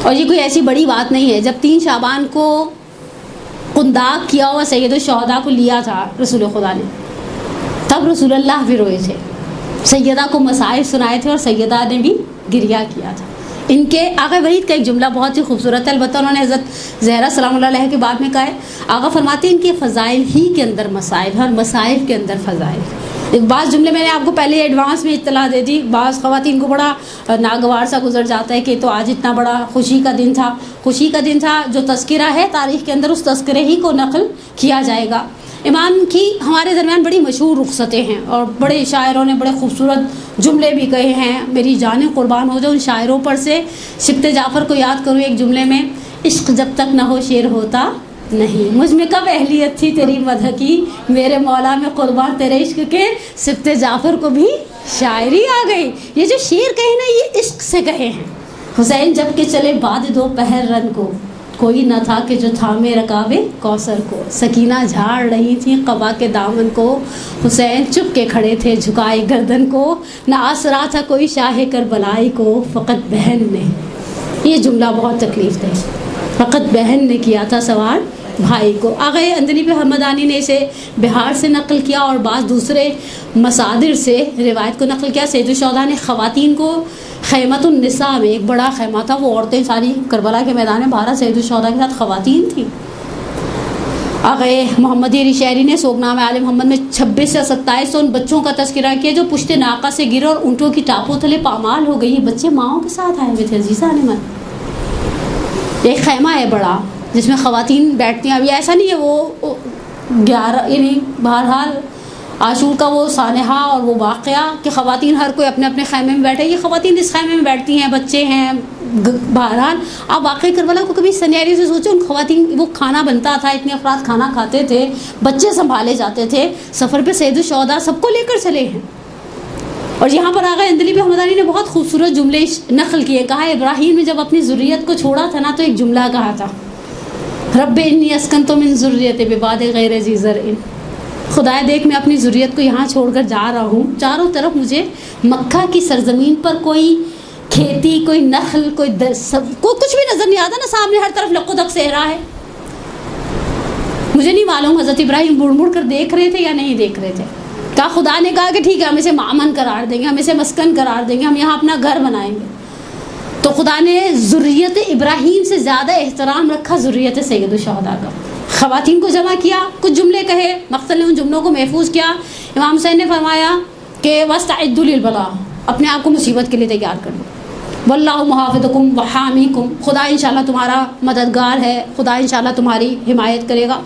اور یہ کوئی ایسی بڑی بات نہیں ہے. جب 3 شعبان کو قنداق کیا ہوا سید الشہداء کو لیا تھا رسول خدا نے, تب رسول اللہ بھی روئے تھے, سیدہ کو مسائل سنائے تھے اور سیدہ نے بھی گریہ کیا تھا. ان کے آقا ولید کا ایک جملہ بہت ہی خوبصورت ہے, البتہ انہوں نے حضرت زہرا سلام اللہ علیہ کے بعد میں کہا ہے. آقا فرماتے ہیں ان کے فضائل ہی کے اندر مسائل ہیں اور مسائل کے اندر فضائل. ایک بعض جملے میں نے آپ کو پہلے ایڈوانس میں اطلاع دے دی. بعض خواتین کو بڑا ناگوار سا گزر جاتا ہے کہ تو آج اتنا بڑا خوشی کا دن تھا. خوشی کا دن تھا جو تذکرہ ہے تاریخ کے اندر اس تذکرے ہی کو نقل کیا جائے گا. امام کی ہمارے درمیان بڑی مشہور رخصتیں ہیں اور بڑے شاعروں نے بڑے خوبصورت جملے بھی کہے ہیں. میری جانیں قربان ہو جاؤ ان شاعروں پر سے. سبط جعفر کو یاد کروں ایک جملے میں, عشق جب تک نہ ہو شعر ہوتا نہیں, مجھ میں کب اہلیت تھی تیری مدح کی, میرے مولا میں قربان تیرے عشق کے. سبط جعفر کو بھی شاعری آ گئی. یہ جو شعر کہے نا یہ عشق سے کہے ہیں. حسین جب کہ چلے بعد 2 پہر رن کو, کوئی نہ تھا کہ جو تھامے رکابے کوثر کو. سکینہ جھاڑ رہی تھی قبا کے دامن کو, حسین چپ کے کھڑے تھے جھکائے گردن کو. نہ آسرا تھا کوئی شاہ کربلائی کو, فقط بہن نے, یہ جملہ بہت تکلیف دہ, فقط بہن نے کیا تھا سوار بھائی کو. آغائے اندلیب حمدانی نے اسے بہار سے نقل کیا اور بعض دوسرے مصادر سے روایت کو نقل کیا. سید الشہداء نے خواتین کو خیمت النساء میں, ایک بڑا خیمہ تھا, وہ عورتیں ساری کربلا کے میدان میں 12 سید الشہداء کے ساتھ خواتین تھیں. آغائے محمد علی شہری نے سوگنامہ آل محمد میں 26 سے 27 ان بچوں کا تذکرہ کیا جو پشت ناقہ سے گرے اور اونٹوں کی ٹاپوں تلے پامال ہو گئی. یہ بچے ماؤں کے ساتھ آئے ہوئے تھے عزیزہ نے من. ایک خیمہ ہے بڑا جس میں خواتین بیٹھتی ہیں. ابھی ایسا نہیں ہے وہ 11 یعنی بہرحال عاشور کا وہ سانحہ اور وہ واقعہ کہ خواتین ہر کوئی اپنے اپنے خیمے میں بیٹھے. یہ خواتین اس خیمے میں بیٹھتی ہیں, بچے ہیں. بہرحال آپ واقعی کربلا کو کبھی سینیریو سے سوچیں. ان خواتین, وہ کھانا بنتا تھا, اتنے افراد کھانا کھاتے تھے, بچے سنبھالے جاتے تھے. سفر پہ سید الشہداء سب کو لے کر چلے ہیں. اور یہاں پر آغا اندلیبی حمدانی نے بہت خوبصورت جملے نقل کیے. کہا ابراہیم نے جب اپنی ذریت کو چھوڑا تھا نا, تو ایک جملہ کہا تھا, رب انی اسکنت من ذریتی بواد غیر ذی زرع. خدایا دیکھ میں اپنی ذریت کو یہاں چھوڑ کر جا رہا ہوں, چاروں طرف مجھے مکہ کی سرزمین پر کوئی کھیتی, کوئی نخل, کوئی کچھ بھی نظر نہیں آتا نا. سامنے ہر طرف لقدق صحرا ہے. مجھے نہیں معلوم حضرت ابراہیم مڑ مڑ کر دیکھ رہے تھے یا نہیں دیکھ رہے تھے. کہا خدا نے کہا کہ ٹھیک ہے, ہم اسے مامن قرار دیں گے, ہم اسے مسکن قرار دیں گے, ہم یہاں اپنا گھر بنائیں گے. تو خدا نے ذریت ابراہیم سے زیادہ احترام رکھا ذریت سید الشہداء کا. خواتین کو جمع کیا, کچھ جملے کہے, مقتل نے ان جملوں کو محفوظ کیا. امام حسین نے فرمایا کہ وَاسْتَعِدُّوا لِلْبَلَاءِ, اپنے آپ کو مصیبت کے لیے تیار کر لو. وَاللَّهُ مُحَافِظُكُمْ وَحَامِيكُمْ, خدا انشاءاللہ تمہارا مددگار ہے, خدا انشاءاللہ تمہاری حمایت کرے گا.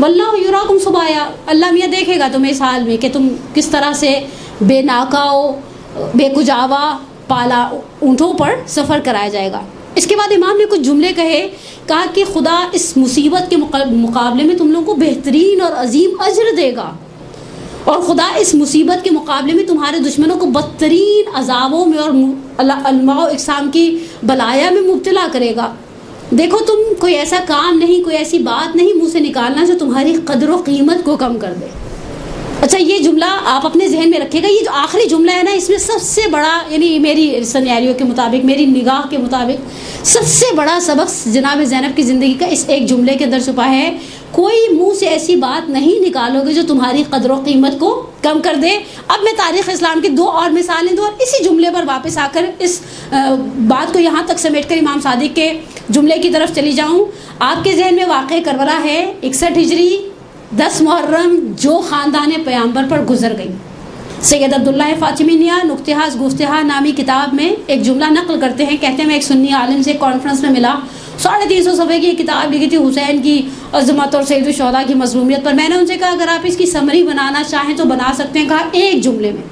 واللہ یراکم سبایا, اللہ میاں دیکھے گا تمہیں اس حال میں کہ تم کس طرح سے بے ناکاؤ, بے کجاوا پالا اونٹوں پر سفر کرایا جائے گا. اس کے بعد امام نے کچھ جملے کہے. کہا کہ خدا اس مصیبت کے مقابلے میں تم لوگوں کو بہترین اور عظیم اجر دے گا, اور خدا اس مصیبت کے مقابلے میں تمہارے دشمنوں کو بدترین عذابوں میں اور انواع و اقسام کی بلایا میں مبتلا کرے گا. دیکھو تم کوئی ایسا کام نہیں, کوئی ایسی بات نہیں منہ سے نکالنا جو تمہاری قدر و قیمت کو کم کر دے. اچھا یہ جملہ آپ اپنے ذہن میں رکھیے گا. یہ جو آخری جملہ ہے نا, اس میں سب سے بڑا, یعنی میری سینیریو کے مطابق, میری نگاہ کے مطابق سب سے بڑا سبق جناب زینب کی زندگی کا اس ایک جملے کے اندر چھپا ہے. کوئی منہ سے ایسی بات نہیں نکالو گے جو تمہاری قدر و قیمت کو کم کر دے. اب میں تاریخ اسلام کی دو اور مثالیں دوں, اور اسی جملے پر واپس آ کر اس بات کو یہاں تک سمیٹ کر امام صادق کے جملے کی طرف چلی جاؤں. آپ کے ذہن میں واقع کربلا ہے 61 ہجری 10 محرم, جو خاندان پیامبر پر گزر گئی. سید عبداللہ فاطمی نیا نقطہاز گفتہا نامی کتاب میں ایک جملہ نقل کرتے ہیں. کہتے ہیں میں ایک سنی عالم سے کانفرنس میں ملا, 350 صفحے کی کتاب لکھی تھی حسین کی عظمت اور سید الشہداء کی مظلومیت پر. میں نے ان سے کہا اگر آپ اس کی سمری بنانا چاہیں تو بنا سکتے ہیں. کہا ایک جملے میں.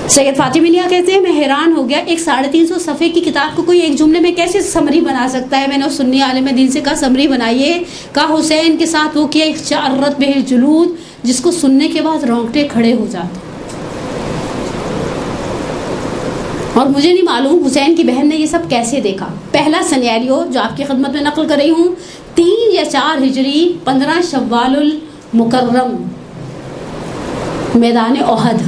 سید فاطمی نیا کہتے ہیں میں حیران ہو گیا, ایک 350 صفحے کی کتاب کو کوئی ایک جملے میں کیسے سمری بنا سکتا ہے. میں نے اس سنی عالم دین سے کہا سمری بنائیے. کہا حسین کے ساتھ وہ کیا اخشعرت بہ الجلود, جس کو سننے کے بعد رونگٹے کھڑے ہو جاتے. اور مجھے نہیں معلوم حسین کی بہن نے یہ سب کیسے دیکھا. پہلا سینیریو جو آپ کی خدمت میں نقل کر رہی ہوں, 3 یا 4 ہجری 15 شوال المکرم, میدان احد.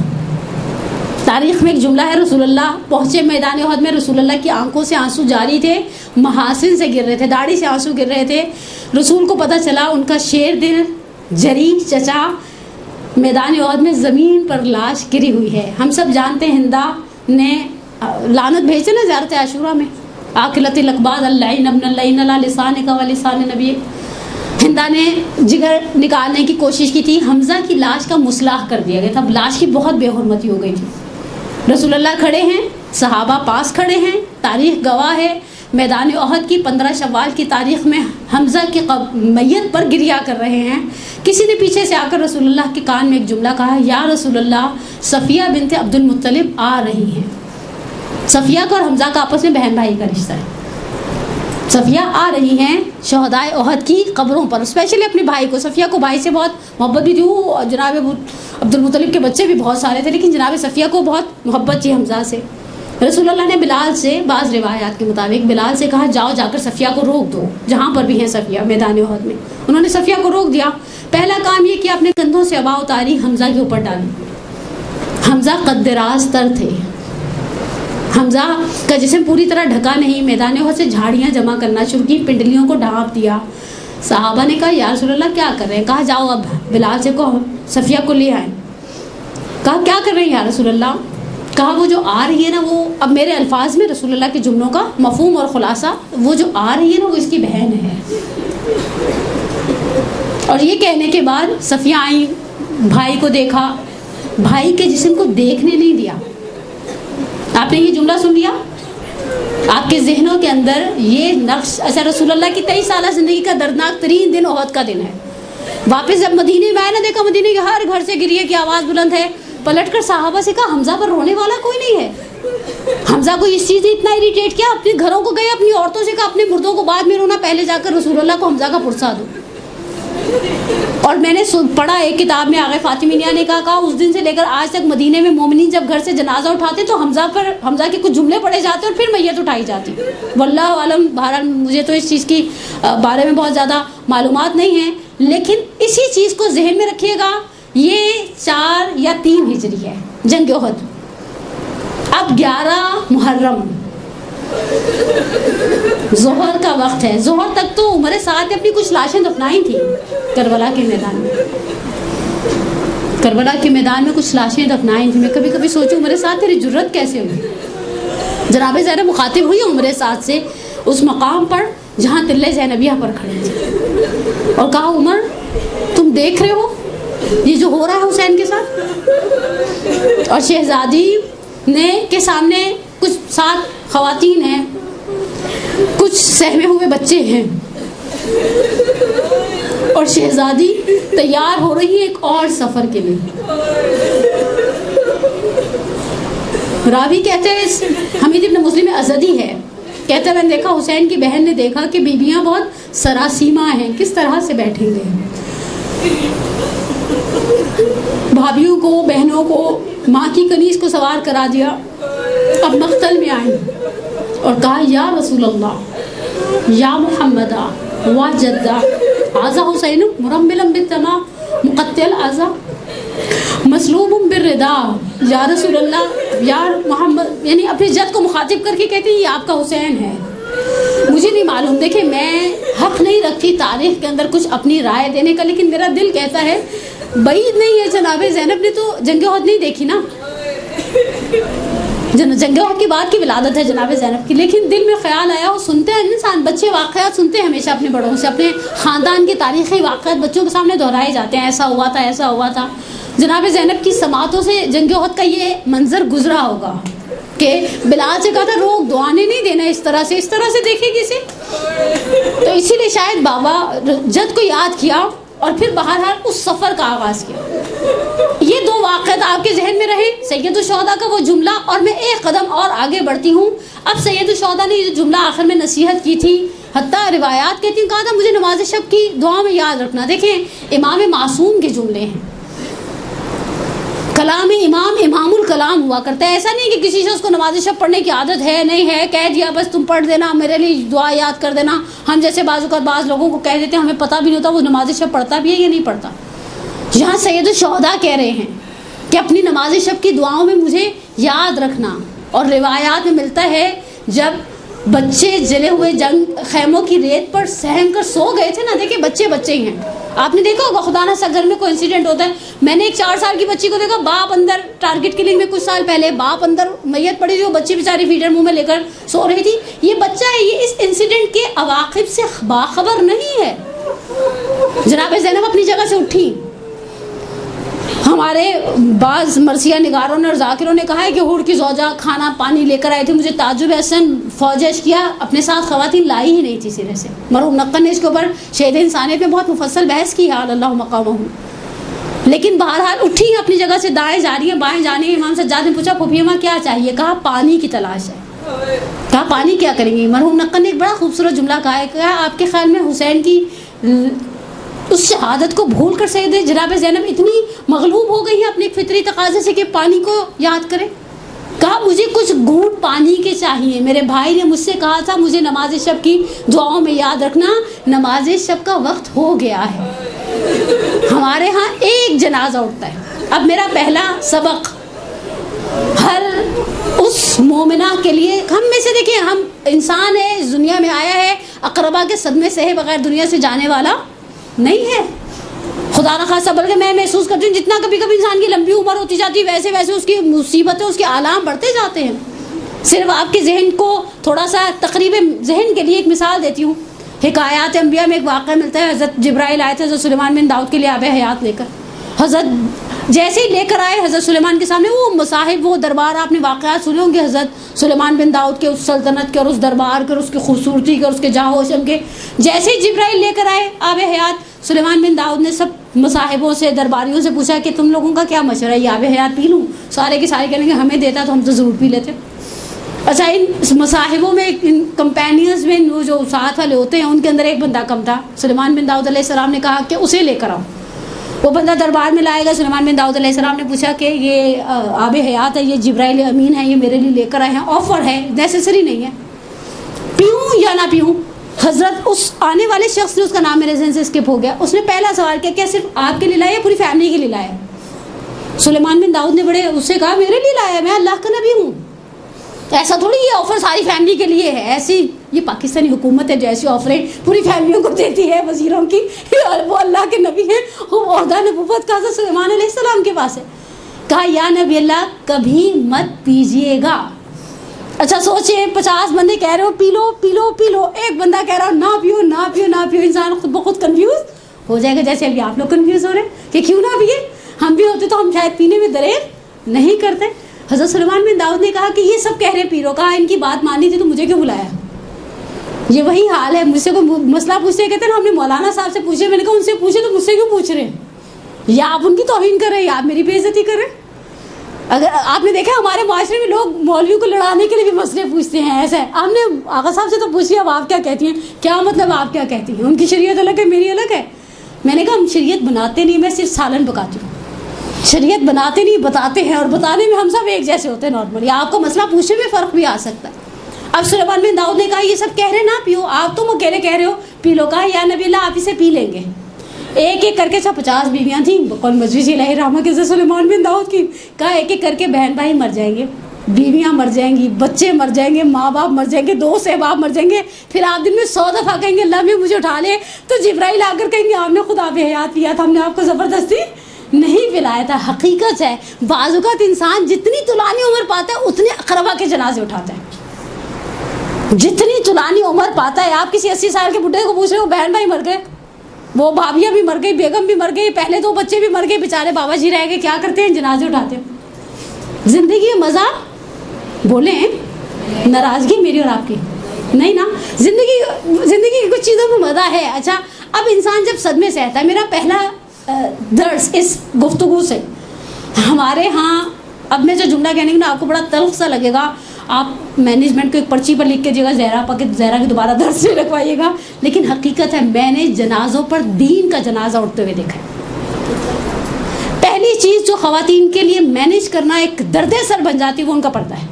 تاریخ میں ایک جملہ ہے, رسول اللہ پہنچے میدان احد میں, رسول اللہ کی آنکھوں سے آنسو جاری تھے, محاسن سے گر رہے تھے, داڑھی سے آنسو گر رہے تھے. رسول کو پتہ چلا ان کا شیر دل جری چچا میدان احد میں زمین پر لاش گری ہوئی ہے. ہم سب جانتے ہیں ہندا نے لعنت بھیجے نا زیارت عاشورہ میں, آکلت الاقباد اللعین ابن اللعین علی لسانک و لسان نبی. ہندا نے جگر نکالنے کی کوشش کی تھی, حمزہ کی لاش کا مصلاح کر دیا گیا تھا, لاش کی بہت بے حرمتی ہو گئی تھی. رسول اللہ کھڑے ہیں, صحابہ پاس کھڑے ہیں, تاریخ گواہ ہے. میدان احد کی 15 شوال کی تاریخ میں حمزہ کی میت پر گریا کر رہے ہیں. کسی نے پیچھے سے آ کر رسول اللہ کے کان میں ایک جملہ کہا, یا رسول اللہ صفیہ بنت عبد المطلب آ رہی ہیں. صفیہ کا اور حمزہ کا آپس میں بہن بھائی کا رشتہ ہے. صفیہ آ رہی ہیں شہدائے احد کی قبروں پر, اسپیشلی اپنے بھائی کو. صفیہ کو بھائی سے بہت محبت بھی تھی. وہ جناب عبد المطلب کے بچے بھی بہت سارے تھے, لیکن جناب صفیہ کو بہت محبت تھی حمزہ سے. رسول اللہ نے بلال سے, بعض روایات کے مطابق بلال سے کہا جاؤ جا کر صفیہ کو روک دو, جہاں پر بھی ہیں صفیہ میدان احد میں. انہوں نے صفیہ کو روک دیا. پہلا کام یہ کہ اپنے کندھوں سے ابا اتاری, حمزہ کے اوپر ڈالی. حمزہ قد دراز تر تھے, حمزہ کا جسم پوری طرح ڈھکا نہیں. میدان احد سے جھاڑیاں جمع کرنا شروع کی, پنڈلیوں کو ڈھانپ دیا. صحابہ نے کہا یا رسول اللہ کیا کر رہے ہیں. کہا جاؤ اب بلال سے کہو صفیہ کو لے آئیں. کہا کیا کر رہے ہیں یا رسول اللہ. کہا وہ جو آ رہی ہے نا, وہ اب میرے الفاظ میں رسول اللہ کے جملوں کا مفہوم اور خلاصہ, وہ جو آ رہی ہے نا وہ اس کی بہن ہے. اور یہ کہنے کے بعد صفیہ آئیں, بھائی کو دیکھا, بھائی کے جسم کو دیکھنے نہیں دیا. آپ نے یہ جملہ سن لیا, آپ کے ذہنوں کے اندر یہ نقش. اچھا رسول اللہ کی 23 سالہ زندگی کا دردناک ترین دن احد کا دن ہے. واپس جب مدینے میں آئے نا، دیکھا مدینے کے ہر گھر سے گریے کی آواز بلند ہے، پلٹ کر صحابہ سے کہا حمزہ پر رونے والا کوئی نہیں ہے؟ حمزہ کو اس چیز نے اتنا اریٹیٹ کیا، اپنے گھروں کو گئے، اپنی عورتوں سے کہا اپنے مردوں کو بعد میں رونا، پہلے جا کر رسول اللہ کو حمزہ کا پرسہ دو۔ اور میں نے پڑھا ایک کتاب میں آغا فاطمیہ نے کہا اس دن سے لے کر آج تک مدینے میں مومنین جب گھر سے جنازہ اٹھاتے تو حمزہ کے کچھ جملے پڑھے جاتے اور پھر میت اٹھائی جاتی۔ واللہ عالم، بہرحال مجھے تو اس چیز کی بارے میں بہت زیادہ معلومات نہیں ہیں، لیکن اسی چیز کو ذہن میں رکھیے گا، یہ 4 یا 3 ہجری ہے جنگ احد، اب 11 محرم ظہر کا وقت ہے۔ ظہر تک تو عمر سعد نے اپنی کچھ لاشیں دفنائی تھیں کربلا کے میدان میں، کربلا کے میدان میں کچھ لاشیں دفنائی تھیں۔ میں کبھی کبھی سوچوں عمر سعد تیری جرت کیسے ہوئی؟ جناب زینب مخاطب ہوئی عمر سعد سے اس مقام پر جہاں تلے زینبیہ پر کھڑے تھے، اور کہا عمر تم دیکھ رہے ہو یہ جو ہو رہا ہے حسین کے ساتھ؟ اور شہزادی نے کے سامنے کچھ 7 خواتین ہیں، کچھ سہمے ہوئے بچے ہیں، اور شہزادی تیار ہو رہی ہے ایک اور سفر کے لیے۔ راوی کہتے ہیں، حمید ابن مسلم ازدی ہے، کہتے ہیں میں نے دیکھا حسین کی بہن نے دیکھا کہ بیویاں بہت سراسیمہ ہیں، کس طرح سے بیٹھیں گے، بھابھیوں کو، بہنوں کو، ماں کی کنیز کو سوار کرا دیا۔ اب مقتل میں آئیں اور کہا یا رسول اللہ یا محمدہ وا جدہ عزا حسین مرملا بالتمام مقتل عزا مسلوب بالردا، یا رسول اللہ یا محمد، یعنی اپنی جد کو مخاطب کر کے کہتے ہیں یہ آپ کا حسین ہے۔ مجھے نہیں معلوم، دیکھیں میں حق نہیں رکھتی تاریخ کے اندر کچھ اپنی رائے دینے کا، لیکن میرا دل کہتا ہے بعید نہیں ہے، جناب زینب نے تو جنگ احد نہیں دیکھی نا، جنگ احد کی بعد کی ولادت ہے جناب زینب کی، لیکن دل میں خیال آیا، وہ سنتے ہیں انسان، بچے واقعات سنتے ہیں ہمیشہ اپنے بڑوں سے، اپنے خاندان کے تاریخی واقعات بچوں کے سامنے دہرائے جاتے ہیں، ایسا ہوا تھا ایسا ہوا تھا۔ جناب زینب کی سماعتوں سے جنگ احد کا یہ منظر گزرا ہوگا کہ بلال سے کہا تھا روک دو، آنے نہیں دینا اس طرح سے دیکھے گی اسے، تو اسی لیے شاید بابا جد کو یاد کیا اور پھر بہرحال اس سفر کا آغاز کیا۔ یہ 2 واقعات آپ کے ذہن میں رہے، سید الشہداء کا وہ جملہ، اور میں ایک قدم اور آگے بڑھتی ہوں۔ اب سید الشہداء نے یہ جملہ آخر میں نصیحت کی تھی، حتیٰ روایات کہتی ہیں کہا تھا مجھے نماز شب کی دعا میں یاد رکھنا۔ دیکھیں امام معصوم کے جملے ہیں، کلام امام الکلام ہوا کرتا ہے، ایسا نہیں کہ کسی شخص کو نماز شب پڑھنے کی عادت ہے نہیں ہے، کہہ دیا بس تم پڑھ دینا، میرے لیے دعا یاد کر دینا۔ ہم جیسے بعض لوگوں کو کہہ دیتے ہیں ہمیں پتہ بھی نہیں ہوتا وہ نماز شب پڑھتا بھی ہے یا نہیں پڑھتا۔ یہاں سید الشہداء کہہ رہے ہیں کہ اپنی نماز شب کی دعاؤں میں مجھے یاد رکھنا، اور روایات میں ملتا ہے جب بچے جلے ہوئے جنگ خیموں کی ریت پر سہم کر سو گئے تھے نا، دیکھیں بچے ہی ہیں، آپ نے دیکھا ہوگا خدا نہ سا گھر میں کوئی انسیڈنٹ ہوتا ہے، میں نے ایک 4 سال کی بچی کو دیکھا، باپ اندر ٹارگٹ کلنگ میں کچھ سال پہلے باپ اندر میت پڑی تھی، وہ بچی بیچاری فیڈر منہ میں لے کر سو رہی تھی، یہ بچہ ہے، یہ اس انسیڈنٹ کے عواقب سے باخبر نہیں ہے۔ جناب زینب اپنی جگہ سے اٹھی، ہمارے بعض مرثیہ نگاروں نے اور ذاکروں نے کہا ہے کہ حور کی زوجہ کھانا پانی لے کر آئی تھی، مجھے تعجب حسن فوجش کیا، اپنے ساتھ خواتین لائی ہی نہیں تھی سرے سے۔ مرحوم نقل نے اس کے اوپر شہید انسانیت میں بہت مفصل بحث کی ہے، اللہ مقامہ، لیکن بہرحال اٹھی ہیں اپنی جگہ سے، دائیں جا رہی ہیں بائیں جانے ہیں۔ امام سجاد نے پوچھا پھوپھی اماں کیا چاہیے؟ کہا پانی کی تلاش ہے۔ کہا پانی کیا کریں گی؟ مرحوم نقل نے ایک بڑا خوبصورت جملہ کہا ہے، کہا آپ کے خیال میں حسین کی اس شہادت کو بھول کر سید جناب زینب اتنی مغلوب ہو گئی ہیں اپنے فطری تقاضے سے کہ پانی کو یاد کریں؟ کہا مجھے کچھ گھونٹ پانی کے چاہیے، میرے بھائی نے مجھ سے کہا تھا مجھے نماز شب کی دعاؤں میں یاد رکھنا، نماز شب کا وقت ہو گیا ہے۔ ہمارے ہاں ایک جنازہ اٹھتا ہے۔ اب میرا پہلا سبق ہر اس مومنہ کے لیے، ہم میں سے دیکھیں ہم انسان ہے، اس دنیا میں آیا ہے، اقربا کے صدمے سے بغیر دنیا سے جانے والا نہیں ہے۔ خدا نخواستہ، بلکہ میں محسوس کرتی ہوں جتنا کبھی کبھی انسان کی لمبی عمر ہوتی جاتی ہے ویسے ویسے اس کی مصیبتیں، اس کے آلام بڑھتے جاتے ہیں۔ صرف آپ کے ذہن کو تھوڑا سا تقریب ذہن کے لیے ایک مثال دیتی ہوں۔ حکایات انبیاء میں ایک واقعہ ملتا ہے، حضرت جبرائیل آئے تھے حضرت سلیمان بن داؤد کے لیے آب حیات لے کر، حضرت جیسے ہی لے کر آئے حضرت سلیمان کے سامنے، وہ مصاحب، وہ دربار، آپ نے واقعات سنے ہوں گے حضرت سلیمان بن داؤد کے، اس سلطنت کے اور اس دربار کے اور اس کی خوبصورتی کے اور اس کے جاہ و شم کے. جیسے ہی جبرائیل لے کر آئے آب حیات، سلیمان بن داؤد نے سب مصاحبوں سے، درباریوں سے پوچھا کہ تم لوگوں کا کیا مشورہ ہے، یہ آب حیات پی لوں؟ سارے کے سارے کہیں گے ہمیں دیتا تو ہم تو ضرور پی لیتے. اچھا، ان مصاحبوں میں، ان کمپینینز میں، جو ساتھ والے ہوتے ہیں ان کے اندر ایک بندہ کم تھا. سلیمان بن داؤد علیہ السلام نے کہا کہ اسے لے کر آؤ. وہ بندہ دربار میں لائے گا. سلیمان بن داؤد علیہ السلام نے پوچھا کہ یہ آب حیات ہے، یہ جبرائیل امین ہے، یہ میرے لیے لے کر آئے ہیں، آفر ہے، نیسیسری نہیں ہے، پیوں یا نہ پیوں؟ حضرت اس آنے والے شخص نے، اس کا نام میرے ذہن سے اسکپ ہو گیا، اس نے پہلا سوال کیا، کیا صرف آپ کے لیے لایا یا پوری فیملی کے لیے لایا؟ سلیمان بن داؤد نے بڑے اس سے کہا میرے لیے لایا، میں اللہ کا نبی ہوں. ایسا تھوڑی یہ آفر ساری فیملی کے لیے ہے، ایسی یہ پاکستانی حکومت ہے جو ایسی آفریں پوری فیملیوں کو دیتی ہے وزیروں کی، وہ اللہ کے نبی ہیں، وہ عہدہ نبوت کا سلیمان علیہ السلام کے پاس ہے. کہا یا نبی اللہ کبھی مت پیجیے گا. اچھا سوچیں، 50 بندے کہہ رہے ہو پی لو پی لو پی لو، ایک بندہ کہہ رہا ہو نہ پیو نہ پیو نہ پیو. انسان خود بخود کنفیوز ہو جائے گا، جیسے ابھی آپ لوگ کنفیوز ہو رہے ہیں کہ کیوں نہ پیے. ہم بھی ہوتے تو ہم شاید پینے میں دریغ نہیں کرتے. حضرت سلیمان بن داؤد نے کہا کہ یہ سب کہہ رہے پی لو. کہا ان کی بات مانی تھی تو مجھے کیوں بلایا؟ یہ وہی حال ہے، مجھ سے کوئی مسئلہ پوچھتے ہیں، کہتے ہیں ہم نے مولانا صاحب سے پوچھے. میں نے کہا ان سے پوچھے تو مجھ سے کیوں پوچھ رہے ہیں؟ یا آپ ان کی توہین کر رہے ہیں یا آپ میری بے عزتی کر رہے ہیں. اگر آپ نے دیکھا ہمارے معاشرے میں لوگ مولویوں کو لڑانے کے لیے بھی مسئلے پوچھتے ہیں. ایسا ہے، آپ نے آقا صاحب سے تو پوچھیے اب آپ کیا کہتی ہیں. کیا مطلب آپ کیا کہتی ہیں؟ ان کی شریعت الگ ہے، میری الگ ہے. میں نے کہا ہم شریعت بناتے نہیں، میں صرف سالن پکاتی ہوں. شریعت بناتے نہیں، بتاتے ہیں، اور بتانے میں ہم سب ایک جیسے ہوتے ہیں نارملی. آپ کو مسئلہ پوچھنے میں فرق بھی آ سکتا ہے. اب سلیمان بن داؤد نے کہا یہ سب کہہ رہے نہ پیو، آپ تم اکیلے کہہ رہے ہو پی لو. کہا یا نبی اللہ آپ اسے پی لیں گے. ایک ایک کر کے 50 بیویاں تھیں، قول مجوسی علیہ رحمہ کے سلیمان بن داؤد کی. کہا ایک ایک کر کے بہن بھائی مر جائیں گے، بیویاں مر جائیں گی، بچے مر جائیں گے، ماں باپ مر جائیں گے، دوست احباب مر جائیں گے. پھر آپ دن میں 100 دفعہ کہیں گے اللہ میں مجھے اٹھا لے، تو جبرائیل آ کر کہیں گے آپ نے خود آب حیات پیا تھا، ہم نے آپ کو زبردستی نہیں پلایا تھا. حقیقت ہے بعض اوقات انسان جتنی طولانی عمر پاتا ہے اتنے اقربا کے جنازے اٹھاتا ہے. جتنی طولانی عمر پاتا ہے، آپ کسی 80 سال کے بڈھے کو پوچھ رہے ہو بہن بھائی مر گئے، وہ بھابیاں بھی مر گئی، بیگم بھی مر گئی، پہلے 2 بچے بھی مر گئے، بیچارے بابا جی رہ گئے. کیا کرتے ہیں؟ جنازے اٹھاتے ہیں. زندگی میں مزہ بولیں، ناراضگی میری اور آپ کی نہیں نا. زندگی کی کچھ چیزوں میں مزہ ہے. اچھا اب انسان جب صدمے سے آتا ہے، میرا پہلا درس اس گفتگو سے، ہمارے ہاں اب میں جو جملہ کہنے کی نا آپ کو بڑا تلخ سا لگے گا، آپ مینجمنٹ کو ایک پرچی پر لکھ کے دیجیے گا، زہرا کی دوبارہ درس سے لگوائیے گا. لیکن حقیقت ہے میں نے جنازوں پر دین کا جنازہ اٹھتے ہوئے دیکھا ہے. پہلی چیز جو خواتین کے لیے مینیج کرنا ایک درد سر بن جاتی ہے وہ ان کا پردہ ہے.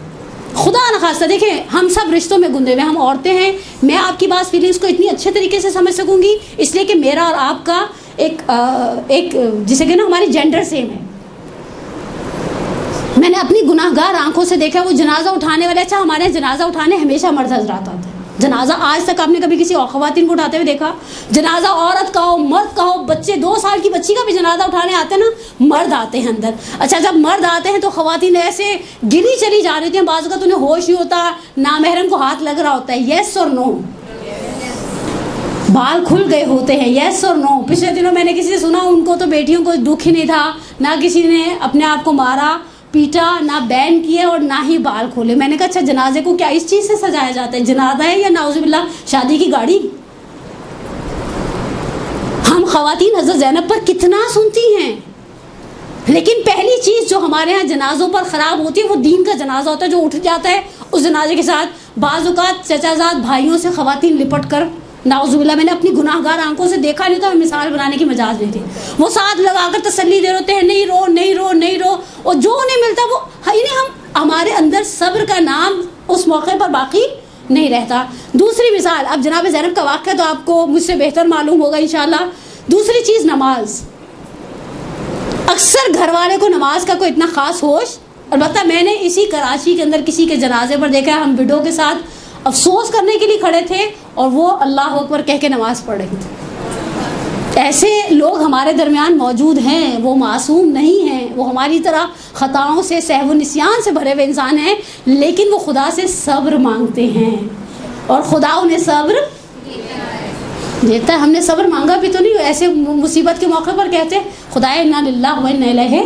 خدا نخواستہ دیکھیں ہم سب رشتوں میں گندے ہوئے، ہم عورتیں ہیں، میں آپ کی بات فیلنگس کو اتنی اچھے طریقے سے سمجھ سکوں گی اس لیے کہ میرا اور آپ کا ایک جسے کہ نا ہماری جینڈر سیم ہے. میں نے اپنی گناہ گار آنکھوں سے دیکھا وہ جنازہ اٹھانے والے. اچھا ہمارے جنازہ اٹھانے ہمیشہ مرد حضرات آتے ہیں. جنازہ آج تک آپ نے کبھی کسی اور خواتین کو اٹھاتے ہوئے دیکھا؟ جنازہ عورت کا ہو مرد کا ہو، بچے 2 سال کی بچی کا بھی جنازہ اٹھانے آتے ہیں نا، مرد آتے ہیں اندر. اچھا جب مرد آتے ہیں تو خواتین ایسے گری چلی جا رہی تھیں، بعض اوقات انہیں ہوش ہی ہوتا، نامحرم کو ہاتھ لگ رہا ہوتا ہے، یس اور نو، بال کھل گئے ہوتے ہیں، یس اور نو. پچھلے دنوں میں نے کسی سے سنا ان کو تو بیٹیوں کو دکھ ہی نہیں تھا، نہ کسی نے اپنے آپ کو مارا پیٹا، نہ بین کیے اور نہ ہی بال کھولے. میں نے کہا اچھا جنازے کو کیا اس چیز سے سجایا جاتا ہے؟ جنازہ ہے یا نعوذ باللہ شادی کی گاڑی؟ ہم خواتین حضرت زینب پر کتنا سنتی ہیں، لیکن پہلی چیز جو ہمارے ہاں جنازوں پر خراب ہوتی ہے وہ دین کا جنازہ ہوتا ہے جو اٹھ جاتا ہے. اس جنازے کے ساتھ بعض اوقات چچا زاد بھائیوں سے خواتین لپٹ کر، نعوذ باللہ میں نے اپنی گناہ گار آنکھوں سے دیکھا نہیں تھا، مثال بنانے کی مجاز نہیں تھی. وہ ساتھ لگا کر تسلی دے رہے ہیں نہیں رو نہیں رو نہیں رو، اور جو انہیں ملتا وہ ہمارے اندر صبر کا نام اس موقع پر باقی نہیں رہتا. دوسری مثال، اب جناب زینب کا واقعہ تو آپ کو مجھ سے بہتر معلوم ہوگا انشاءاللہ. دوسری چیز نماز. اکثر گھر والے کو نماز کا کوئی اتنا خاص ہوش، البتہ میں نے اسی کراچی کے اندر کسی کے جنازے پر دیکھا، ہم ویڈیو کے ساتھ افسوس کرنے کے لیے کھڑے تھے اور وہ اللہ اکبر کہہ کے نماز پڑھ رہی تھی. ایسے لوگ ہمارے درمیان موجود ہیں، وہ معصوم نہیں ہیں، وہ ہماری طرح خطاؤں سے سہو و نسیان سے بھرے ہوئے انسان ہیں، لیکن وہ خدا سے صبر مانگتے ہیں اور خدا انہیں صبر. دیتا ہے. ہم نے صبر مانگا بھی تو نہیں. ایسے مصیبت کے موقع پر کہتے خدائے انا للہ و انا الیہ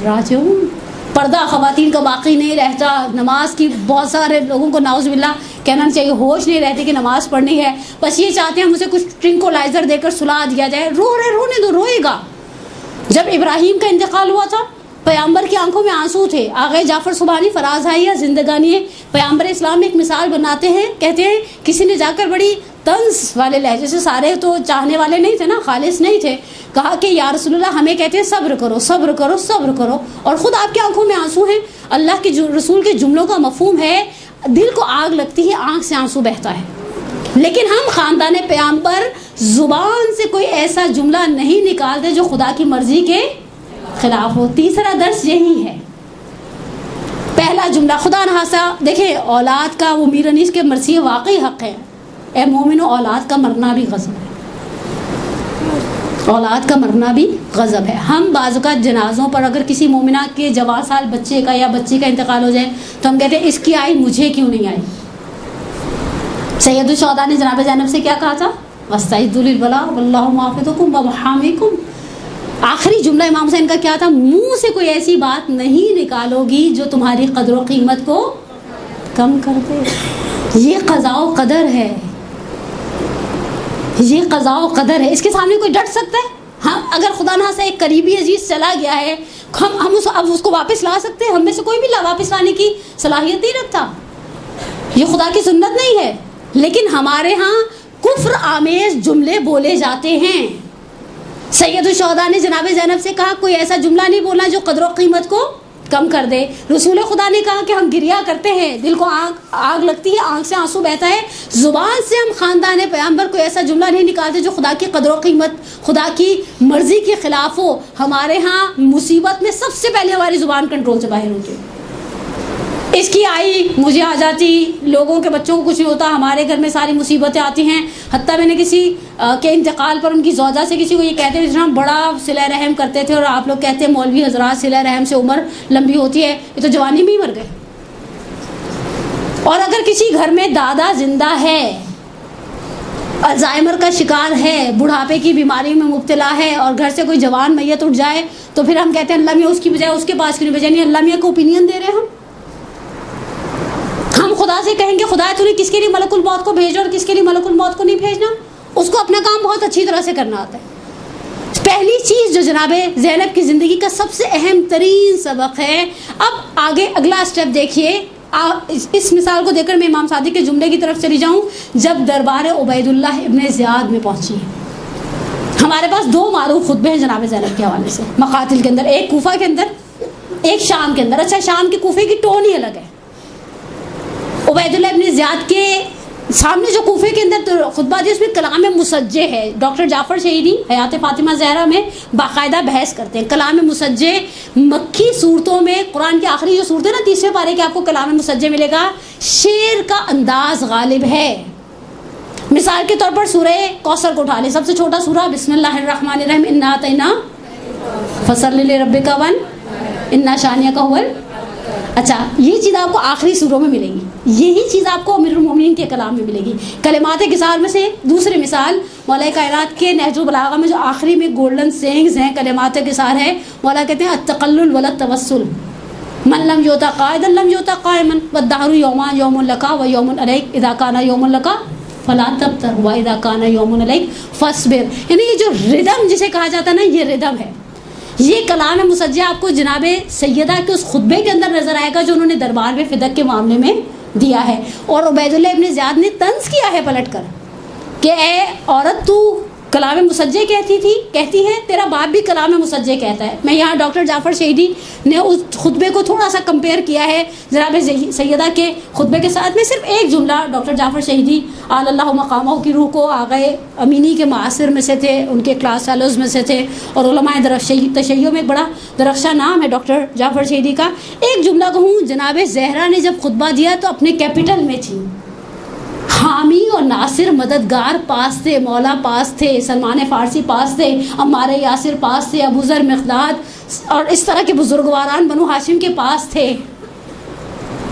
راجعون. پردہ خواتین کا باقی نہیں رہتا. نماز کی بہت سارے لوگوں کو نعوذ باللہ کہنا چاہیے ہوش نہیں رہتی کہ نماز پڑھنی ہے. بس یہ چاہتے ہیں ہم اسے کچھ ٹرنکولائزر دے کر سلا دیا جائے. رونے دو, روئے گا. جب ابراہیم کا انتقال ہوا تھا پیغمبر کی آنکھوں میں آنسو تھے. آغا جعفر سبحانی فرازہائیہ زندگانی پیغمبر اسلام میں ایک مثال بناتے ہیں. کہتے ہیں کسی نے جا کر بڑی طنز والے لہجے سے, سارے تو چاہنے والے نہیں تھے نا, خالص نہیں تھے, کہا کہ یا رسول اللہ ہمیں کہتے ہیں صبر کرو صبر کرو صبر کرو, اور خود آپ کی آنکھوں میں آنسو ہیں. اللہ کے رسول کے جملوں کا مفہوم ہے دل کو آگ لگتی ہے, آنکھ سے آنسو بہتا ہے. لیکن ہم خاندان پیغمبر زبان سے کوئی ایسا جملہ نہیں نکالتے جو خدا کی مرضی کے خلاف ہو. تیسرا درس یہی ہے. پہلا جملہ خدا نخواستہ دیکھیں اولاد کا وہ میر انیس کے مرثیے واقعی حق ہے. اے مومنو اولاد کا مرنا بھی غضب ہے, اولاد کا مرنا بھی غضب ہے. ہم بعض اوقات جنازوں پر اگر کسی مومنہ کے جوان سال بچے کا یا بچی کا انتقال ہو جائے تو ہم کہتے ہیں اس کی آئی مجھے کیوں نہیں آئی. سید الشہداء نے جناب زینب سے کیا کہا تھا؟ وَاسْتَعِدُّوا لِلْبَلَاءِ وَاللَّهُ مُعَافِدُكُمْ وَمُحَامِيكُمْ. آخری جملہ امام حسین کا کیا تھا؟ منہ سے کوئی ایسی بات نہیں نکالو گی جو تمہاری قدر و قیمت کو کم کر دے. یہ قضاء و قدر ہے, یہ قضاء و قدر ہے. اس کے سامنے کوئی ڈٹ سکتا ہے؟ ہاں, اگر خدا نہ سے ایک قریبی عزیز چلا گیا ہے ہم اب اس کو واپس لا سکتے ہیں؟ ہم میں سے کوئی بھی واپس لانے کی صلاحیت نہیں رکھتا. یہ خدا کی سنت نہیں ہے. لیکن ہمارے ہاں کفر آمیز جملے بولے جاتے ہیں. سید الشہداء نے جناب زینب سے کہا کوئی ایسا جملہ نہیں بولنا جو قدر و قیمت کو کم کر دے. رسول خدا نے کہا کہ ہم گریا کرتے ہیں, دل کو آگ لگتی ہے, آنکھ سے آنسو بہتا ہے. زبان سے ہم خاندان پیغمبر کو ایسا جملہ نہیں نکالتے جو خدا کی قدر و قیمت, خدا کی مرضی کے خلاف ہو. ہمارے ہاں مصیبت میں سب سے پہلے ہماری زبان کنٹرول سے باہر ہوتی ہے. اس کی آئی مجھے آ جاتی, لوگوں کے بچوں کو کچھ نہیں ہوتا, ہمارے گھر میں ساری مصیبتیں آتی ہیں. حتیٰ میں نے کسی کے انتقال پر ان کی زوجہ سے کسی کو یہ کہتے ہیں ہم بڑا صلہ رحم کرتے تھے اور آپ لوگ کہتے ہیں مولوی حضرات صلہ رحم سے عمر لمبی ہوتی ہے, یہ تو جوانی میں ہی مر گئے. اور اگر کسی گھر میں دادا زندہ ہے, الزائمر کا شکار ہے, بڑھاپے کی بیماری میں مبتلا ہے اور گھر سے کوئی جوان میت اٹھ جائے تو پھر ہم کہتے ہیں اللہ میاں اس کی بجائے اس کے پاس کیوں نہیں بھیجا. نہیں, اللہ میاں کو اوپینین دے رہے ہیں ہم خدا سے کہیں گے خدا تو نے کس کے لیے ملک الموت کو بھیجا اور کس کے لیے ملک الموت کو نہیں بھیجنا. اس کو اپنا کام بہت اچھی طرح سے کرنا آتا ہے. پہلی چیز جو جناب زینب کی زندگی کا سب سے اہم ترین سبق ہے. اب آگے اگلا اسٹیپ دیکھیے. اس مثال کو دیکھ کر میں امام صادق کے جملے کی طرف چلی جاؤں. جب دربار عبید اللہ ابن زیاد میں پہنچی, ہمارے پاس دو معروف خطبے ہیں جناب زینب کے حوالے سے مقاتل کے اندر, ایک کوفہ کے اندر ایک شام کے اندر. اچھا, شام کے کوفے کی ٹون ہی الگ ہے. عبید اللہ ابن زیاد کے سامنے جو کوفے کے اندر خطبہ دی اس میں کلام مسجع ہے. ڈاکٹر جعفر شہیدی حیات فاطمہ زہرا میں باقاعدہ بحث کرتے ہیں. کلام مسجع مکی صورتوں میں قرآن کی آخری جو صورت ہے نا 30ویں پارے کے آپ کو کلام مسجع ملے گا. شعر کا انداز غالب ہے. مثال کے طور پر سورہ کوثر کو اٹھا لیں, سب سے چھوٹا سورہ بسم اللہ الرحمن الرحیم انا اعطیناک فصلی لربک انا شانیک هو. اچھا, یہ چیز آپ کو آخری سوروں میں ملے گی. یہی چیز آپ کو امیر المومنین کے کلام میں ملے گی. کلمات کثار میں سے دوسری مثال مولا کائنات کے نہج البلاغہ میں جو آخری میں گولڈن سینگز ہیں کلمات کثار ہے. مولا کہتے ہیں التقلل ولا التوسل من لم یؤت قائدا لم یؤت قائما والدهر یومان یوم لک و یوم علیک اذا کان یوم لک فلا تبتر و اذا کان یوم علیک فاصبر. یعنی یہ جو ردم جسے کہا جاتا ہے نا, یہ ردم ہے. یہ کلام مسجع آپ کو جناب سیدہ کے اس خطبے کے اندر نظر آئے گا جو انہوں نے دربار میں فدق کے معاملے میں دیا ہے. اور عبید اللہ ابن زیاد نے طنز کیا ہے پلٹ کر کہ اے عورت, تو کلام مسجع کہتی ہے, تیرا باپ بھی کلام مسجع کہتا ہے. میں یہاں ڈاکٹر جعفر شہیدی نے اس خطبے کو تھوڑا سا کمپیئر کیا ہے جناب سیدہ کے خطبے کے ساتھ. میں صرف ایک جملہ ڈاکٹر جعفر شہیدی اعلی اللہ مقامہ کی روح کو آگئے امینی کے معاصر میں سے تھے, ان کے کلاس فیلوز میں سے تھے اور علماء تشیع میں ایک بڑا درخشاں نام ہے ڈاکٹر جعفر شہیدی کا. ایک جملہ کہوں, جناب زہرا نے جب خطبہ دیا تو اپنے کیپٹل میں تھی. حامی اور ناصر مددگار پاس تھے, مولا پاس تھے, سلمان فارسی پاس تھے, عمار یاسر پاس تھے, ابو ذر مقداد اور اس طرح کے بزرگواران بنو ہاشم کے پاس تھے.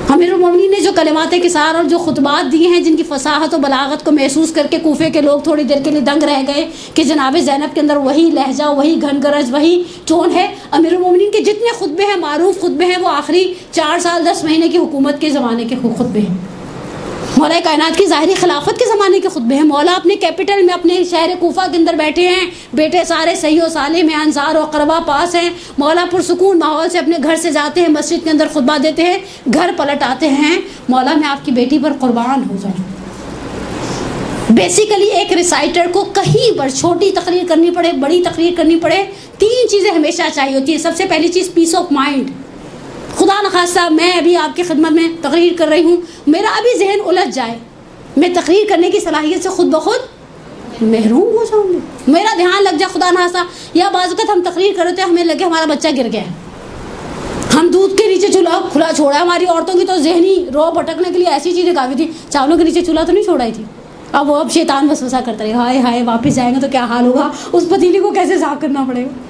امیر المومنین نے جو کلمات کثار اور جو خطبات دیے ہیں، جن کی فصاحت و بلاغت کو محسوس کر کے کوفے کے لوگ تھوڑی دیر کے لیے دنگ رہ گئے کہ جناب زینب کے اندر وہی لہجہ، وہی گھن گرج، وہی ٹون ہے۔ امیر المومنین کے جتنے خطبے ہیں، معروف خطبے ہیں، وہ آخری 4 سال 10 مہینے کی حکومت کے زمانے کے خطبے ہیں۔ مولا کائنات کی ظاہری خلافت کے زمانے کے خطبے ہیں۔ مولا اپنے کیپٹل میں، اپنے شہر کوفہ کے اندر بیٹھے ہیں، بیٹے سارے صحیح و سالم ہیں، انصار و اقربا پاس ہیں۔ مولا پرسکون ماحول سے اپنے گھر سے جاتے ہیں، مسجد کے اندر خطبہ دیتے ہیں، گھر پلٹ آتے ہیں، مولا میں آپ کی بیٹی پر قربان ہو جاؤں۔ بیسیکلی ایک ریسائٹر کو کہیں پر چھوٹی تقریر کرنی پڑے، بڑی تقریر کرنی پڑے، 3 چیزیں ہمیشہ چاہیے ہوتی ہیں۔ سب سے پہلی چیز پیس آف مائنڈ۔ خدا نخواستہ میں ابھی آپ کی خدمت میں تقریر کر رہی ہوں، میرا ابھی ذہن الجھ جائے، میں تقریر کرنے کی صلاحیت سے خود بخود محروم ہو جاؤں گی، میرا دھیان لگ جائے خدا نخواستہ، یا بعض اوقات ہم تقریر کر رہے تھے، ہمیں لگے ہمارا بچہ گر گیا، ہم دودھ کے نیچے چولہا کھلا چھوڑا ہے۔ ہماری عورتوں کی تو ذہنی رو بھٹکنے کے لیے ایسی چیزیں کافی تھی، چاولوں کے نیچے چولہا تو نہیں چھوڑائی تھی، اب وہ اب شیطان وسوسہ کرتا رہے، ہائے ہائے واپس جائیں گے تو کیا حال ہوگا، اس پتیلی کو کیسے صاف کرنا پڑے گا۔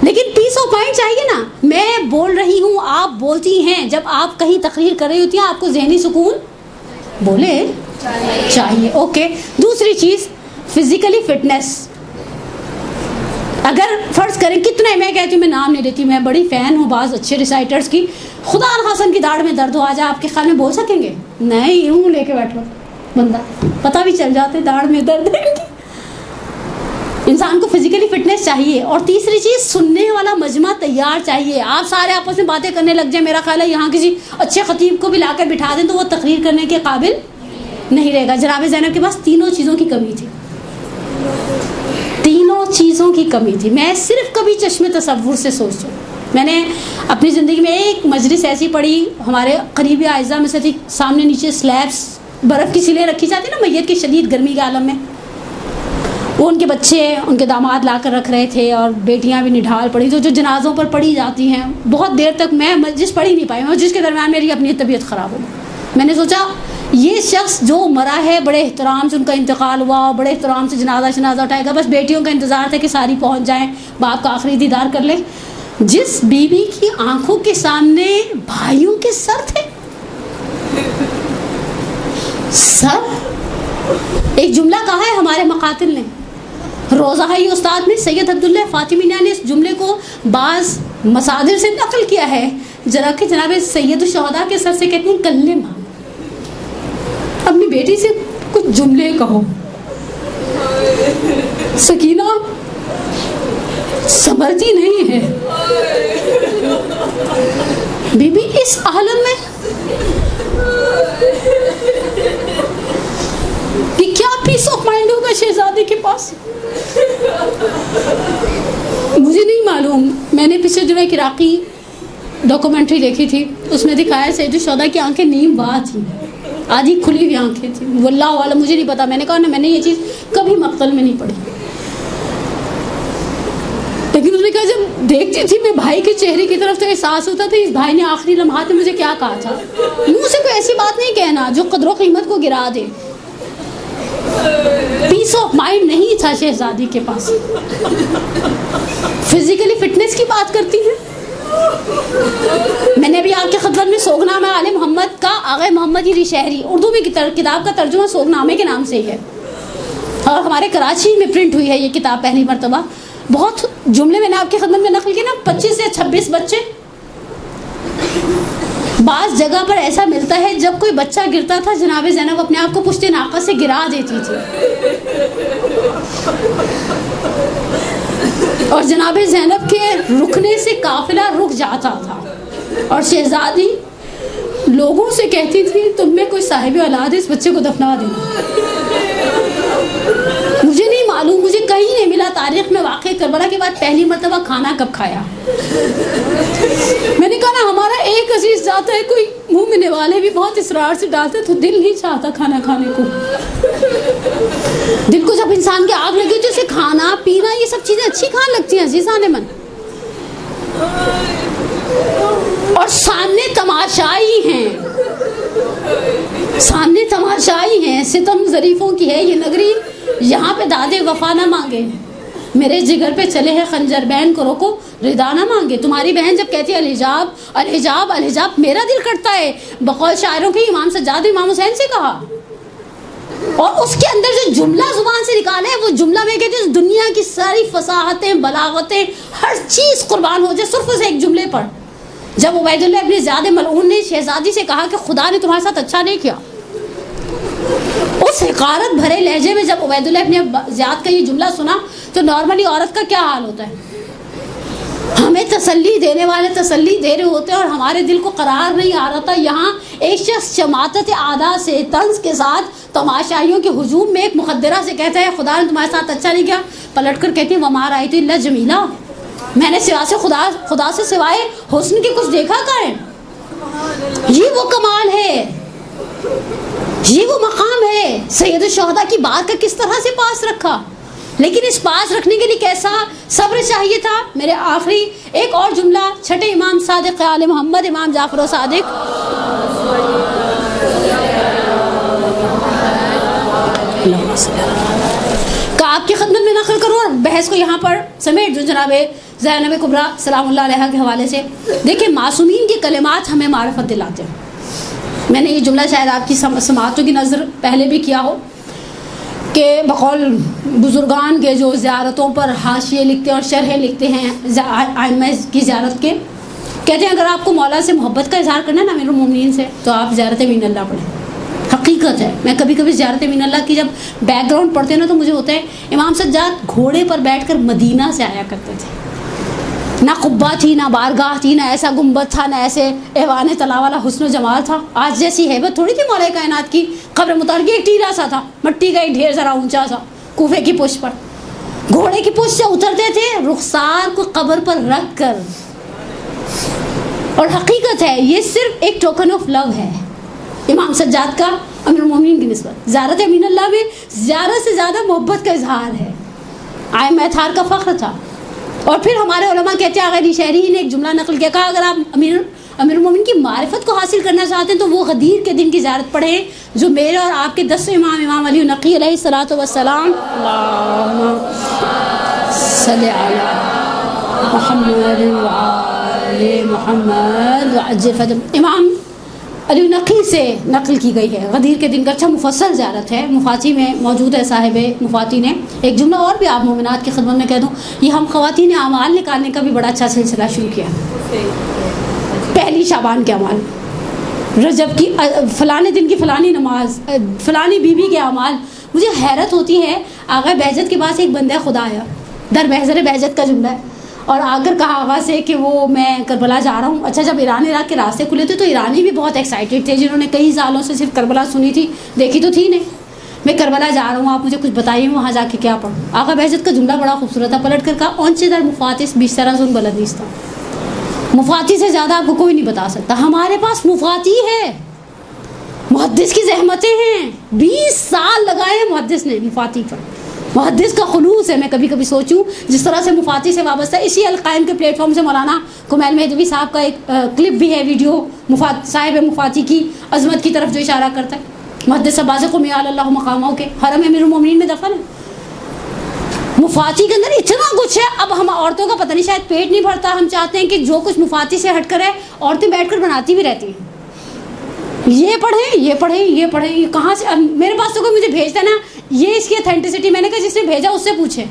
لیکن پیس آف مائنڈ چاہیے نا، میں بول رہی ہوں، آپ بولتی ہیں، جب آپ کہیں تقریر کر رہی ہوتی ہیں، آپ کو ذہنی سکون بولے چاہیے، اوکے۔ دوسری چیز فزیکلی فٹنس۔ اگر فرض کریں کتنے، میں کہتی ہوں، میں نام نہیں دیتی، میں بڑی فین ہوں بعض اچھے ریسائٹرز کی، خدا نخواستہ کی داڑھ میں درد ہو آ جائے، آپ کے خیال میں بول سکیں گے؟ نہیں، یوں لے کے بیٹھو بندہ، پتہ بھی چل جاتے داڑھ میں درد ہے۔ انسان کو فزیکلی فٹنس چاہیے۔ اور تیسری چیز، سننے والا مجمع تیار چاہیے۔ آپ سارے آپس میں باتیں کرنے لگ جائیں، میرا خیال ہے یہاں کسی اچھے خطیب کو بھی لا کر بٹھا دیں تو وہ تقریر کرنے کے قابل نہیں رہے گا۔ جناب زینب کے پاس تینوں چیزوں کی کمی تھی، تینوں چیزوں کی کمی تھی۔ میں صرف کبھی چشم تصور سے سوچتی ہوں، میں نے اپنی زندگی میں ایک مجلس ایسی پڑھی، ہمارے قریبی اعزاء میں سے تھی، سامنے نیچے سلیبس برف کی سلیں رکھی جاتی نا میت کی شدید گرمی کے عالم میں، وہ ان کے بچے، ان کے داماد لا کر رکھ رہے تھے، اور بیٹیاں بھی نڈھال پڑی، جو جنازوں پر پڑھی جاتی ہیں۔ بہت دیر تک میں مجلس پڑھ ہی نہیں پائی، مجلس کے درمیان میری اپنی طبیعت خراب ہو گئی۔ میں نے سوچا یہ شخص جو مرا ہے، بڑے احترام سے ان کا انتقال ہوا، بڑے احترام سے جنازہ اٹھائے گا، بس بیٹیوں کا انتظار تھا کہ ساری پہنچ جائیں، باپ کا آخری دیدار کر لیں۔ جس بیوی کی آنکھوں کے سامنے بھائیوں کے سر تھے، سر، ایک جملہ کہا ہے ہمارے مقاتل نے، روزہ ہی استاد نے، سید عبداللہ فاطمی نے اس جملے کو بعض مصادر سے نقل کیا ہے، ذرا کہ جناب سید الشہداء کے سر سے کہتے ہیں کلمہ، اپنی بیٹی سے کچھ جملے کہو۔ سکینہ سنبھلتی نہیں ہے، بی بی اس عالم میں کہ کیا پیس آف مائنڈ ہوگا شہزادی کے پاس، مجھے نہیں معلوم۔ میں نے پچھلے دنوں ایک عراقی ڈاکومنٹری دیکھی تھی، اس میں دکھایا سید الشہداء کی آنکھیں نیم وا تھیں، آدھی کھلی ہوئی آنکھیں تھیں، واللہ عالم مجھے نہیں پتا۔ میں نے کہا نا، میں نے یہ چیز کبھی مقتل میں نہیں پڑھی، لیکن اس نے کہا جب دیکھتی تھی میں بھائی کے چہرے کی طرف تو احساس ہوتا تھا اس بھائی نے آخری لمحات میں مجھے کیا کہا تھا۔ منہ سے کوئی ایسی بات نہیں کہنا جو قدر و قیمت کو گرا دے۔ پیس آف مائنڈ نہیں تھا شہزادی کے پاس۔ فزیکلی فٹنس کی بات کرتی ہیں، میں نے ابھی آپ کی خدمت میں سوگنامہ آل محمد کا آغا محمد ہری شہری، اردو میں کتاب کا ترجمہ سوگنامے کے نام سے ہی ہے، اور ہمارے کراچی میں پرنٹ ہوئی ہے یہ کتاب پہلی مرتبہ۔ بہت جملے میں نے آپ کی خدمت میں نقل کیے نا، 25 سے 26 بچے۔ بعض جگہ پر ایسا ملتا ہے جب کوئی بچہ گرتا تھا، جناب زینب اپنے آپ کو پشت ناقہ سے گرا دیتی تھی، اور جناب زینب کے رکنے سے قافلہ رک جاتا تھا، اور شہزادی لوگوں سے کہتی تھی تم میں کوئی صاحب اولاد ہے، اس بچے کو دفنا دینا۔ مجھے نہیں معلوم، مجھے کہیں نہیں ملا تاریخ میں واقع کربلا کے بعد پہلی مرتبہ کھانا کب کھایا۔ میں نے کہا نا ہمارا ایک عزیز جاتا ہے، کوئی منہ میں نوالے بھی بہت اصرار سے ڈالتے تو دل نہیں چاہتا کھانا کھانے کو۔ دل کو جب انسان کی آگ لگی تو اسے کھانا پینا یہ سب چیزیں اچھی کھانے لگتی ہیں عزیزان من، اور سامنے تماشائی ہیں، سامنے تماشائی ہیں، ستم ظریفوں کی ہے یہ نگری، یہاں پہ دادے وفا نہ مانگے، میرے جگر پہ چلے ہیں خنجر، بہن کو روکو ردا نہ مانگے. تمہاری بہن جب کہتی ہے الحجاب الحجاب الحجاب، میرا دل کرتا ہے بقول شاعروں کی امام سجاد امام حسین سے کہا. اور اس کے اندر جو جملہ زبان سے نکالا ہے وہ جملہ میں کہتے ہیں دنیا کی ساری فصاحتیں بلاغتیں ہر چیز قربان ہو جائے صرف اس ایک جملے پر. جب عبید اللہ ابن زیاد ملعون نے شہزادی سے کہا کہ خدا نے تمہارے ساتھ اچھا نہیں کیا، اس حقارت بھرے لہجے میں جب عبید اللہ ابن زیاد کا یہ جملہ سنا تو نارملی عورت کا کیا حال ہوتا ہے؟ ہمیں تسلی دینے والے تسلی دے رہے ہوتے ہیں اور ہمارے دل کو قرار نہیں آ رہا تھا. یہاں ایک شخص شماتت اعداء سے طنز کے ساتھ تماشائیوں کے ہجوم میں ایک مخدرہ سے کہتا ہے خدا نے تمہارے ساتھ اچھا نہیں کیا. پلٹ کر کہتی ہے وما رأیت الا جمیلا، میں نے سوا سے خدا سے سوائے حسن کے کچھ دیکھا کہاں ہے. یہ وہ کمال ہے، یہ وہ مقام ہے. سید الشہداء کی بات کا کس طرح سے پاس رکھا، لیکن اس پاس رکھنے کے لیے کیسا صبر چاہیے تھا. میرے آخری ایک اور جملہ چھٹے امام صادق آل محمد امام جعفر صادق کا آپ کی خدمت میں نقل کروں اور بحث کو یہاں پر سمیٹ جو جناب زینب کبریٰ سلام اللہ علیہ کے حوالے سے. دیکھیں معصومین کے کلمات ہمیں معرفت دلاتے ہیں. میں نے یہ جملہ شاید آپ کی سماعتوں کی نظر پہلے بھی کیا ہو کہ بقول بزرگان کے جو زیارتوں پر حاشیے لکھتے ہیں اور شرحیں لکھتے ہیں ائمہ کی زیارت کے، کہتے ہیں اگر آپ کو مولا سے محبت کا اظہار کرنا ہے نا امیر المومنین سے تو آپ زیارت امین اللہ پڑھیں. حقیقت ہے. میں کبھی کبھی زیارت امین اللہ کی جب بیک گراؤنڈ پڑھتے ہیں نا تو مجھے ہوتا ہے امام سجاد گھوڑے پر بیٹھ کر مدینہ سے آیا کرتے تھے. نہ قبہ تھی، نہ بارگاہ تھی، نہ ایسا گنبد تھا، نہ ایسے ایوان طلا والا حسن و جمال تھا. آج جیسی ہیبت تھوڑی تھی مولا کائنات کی. قبر متحرک ایک ٹیلا سا تھا، مٹی کا ایک ڈھیر ذرا اونچا سا کوفے کی پشت پر. گھوڑے کی پشت سے اترتے تھے رخسار کو قبر پر رکھ کر. اور حقیقت ہے یہ صرف ایک ٹوکن آف لو ہے امام سجاد کا امیر المومنین کی نسبت. زیارت امین اللہ میں زیادہ سے زیادہ محبت کا اظہار ہے. ائمہ اطہار کا فخر تھا. اور پھر ہمارے علماء کہتے ہیں آغا علی شہری نے ایک جملہ نقل کیا، کہا اگر آپ امیر المومنین کی معرفت کو حاصل کرنا چاہتے ہیں تو وہ غدیر کے دن کی زیارت پڑھیں جو میرے اور آپ کے 10 امام علی نقی علیہ الصلوۃ والسلام اللہم صلی علی محمد وآل محمد وعجل فرجهم امام علی نقی سے نقل کی گئی ہے. غدیر کے دن کا اچھا مفصل زیارت ہے، مفاتی میں موجود ہے. صاحب مفاتی نے ایک جملہ اور بھی آپ مومنات کی خدمت میں کہہ دوں، یہ ہم خواتین اعمال نکالنے کا بھی بڑا اچھا سلسلہ شروع کیا. پہلی شعبان کے اعمال، رجب کی فلانے دن کی فلانی نماز، فلانی بیوی کے اعمال. مجھے حیرت ہوتی ہے آغا بہجت کے پاس ایک بندہ خدا آیا، در محضر بہجت کا جملہ ہے، اور آ کر کہا آغا سے کہ وہ میں کربلا جا رہا ہوں. اچھا جب ایران عراق کے راستے کھلے تھے تو ایرانی بھی بہت ایکسائٹیڈ تھے جنہوں نے کئی سالوں سے صرف کربلا سنی تھی، دیکھی تو تھی نہیں. میں کربلا جا رہا ہوں، آپ مجھے کچھ بتائیے وہاں جا کے کیا پڑھوں. آغا بہجت کا جملہ بڑا خوبصورت تھا. پلٹ کر کہا اونچے در مفاتس بیشترا زن بلد نیستا. مفاتی سے زیادہ آپ کو کوئی نہیں بتا سکتا. ہمارے پاس مفاتی ہے. محدث کی زحمتیں ہیں، 20 سال لگائے ہیں محدث نے مفاتی پر. محدث کا خلوص ہے. میں کبھی کبھی سوچوں جس طرح سے مفاتی سے وابستہ اسی القائم کے پلیٹ فارم سے مولانا کمیل مہدوی صاحب کا ایک کلپ بھی ہے، ویڈیو صاحب مفاتی کی عظمت کی طرف جو اشارہ کرتا ہے. محدث عباس قمی اللہ مقامہ کے حرم امیر المومنین میں دفن ہے. مفاتی کے اندر اتنا کچھ ہے. اب ہم عورتوں کا پتہ نہیں شاید پیٹ نہیں بھرتا، ہم چاہتے ہیں کہ جو کچھ مفاتی سے ہٹ کر ہے عورتیں بیٹھ کر بناتی بھی رہتی ہیں. یہ پڑھیں یہ پڑھیں یہ پڑھیں، یہ کہاں سے؟ میرے پاس تو کوئی مجھے بھیجتا نا، یہ اس کی اتھینٹسٹی میں نے کہا جس نے بھیجا اس سے پوچھیں.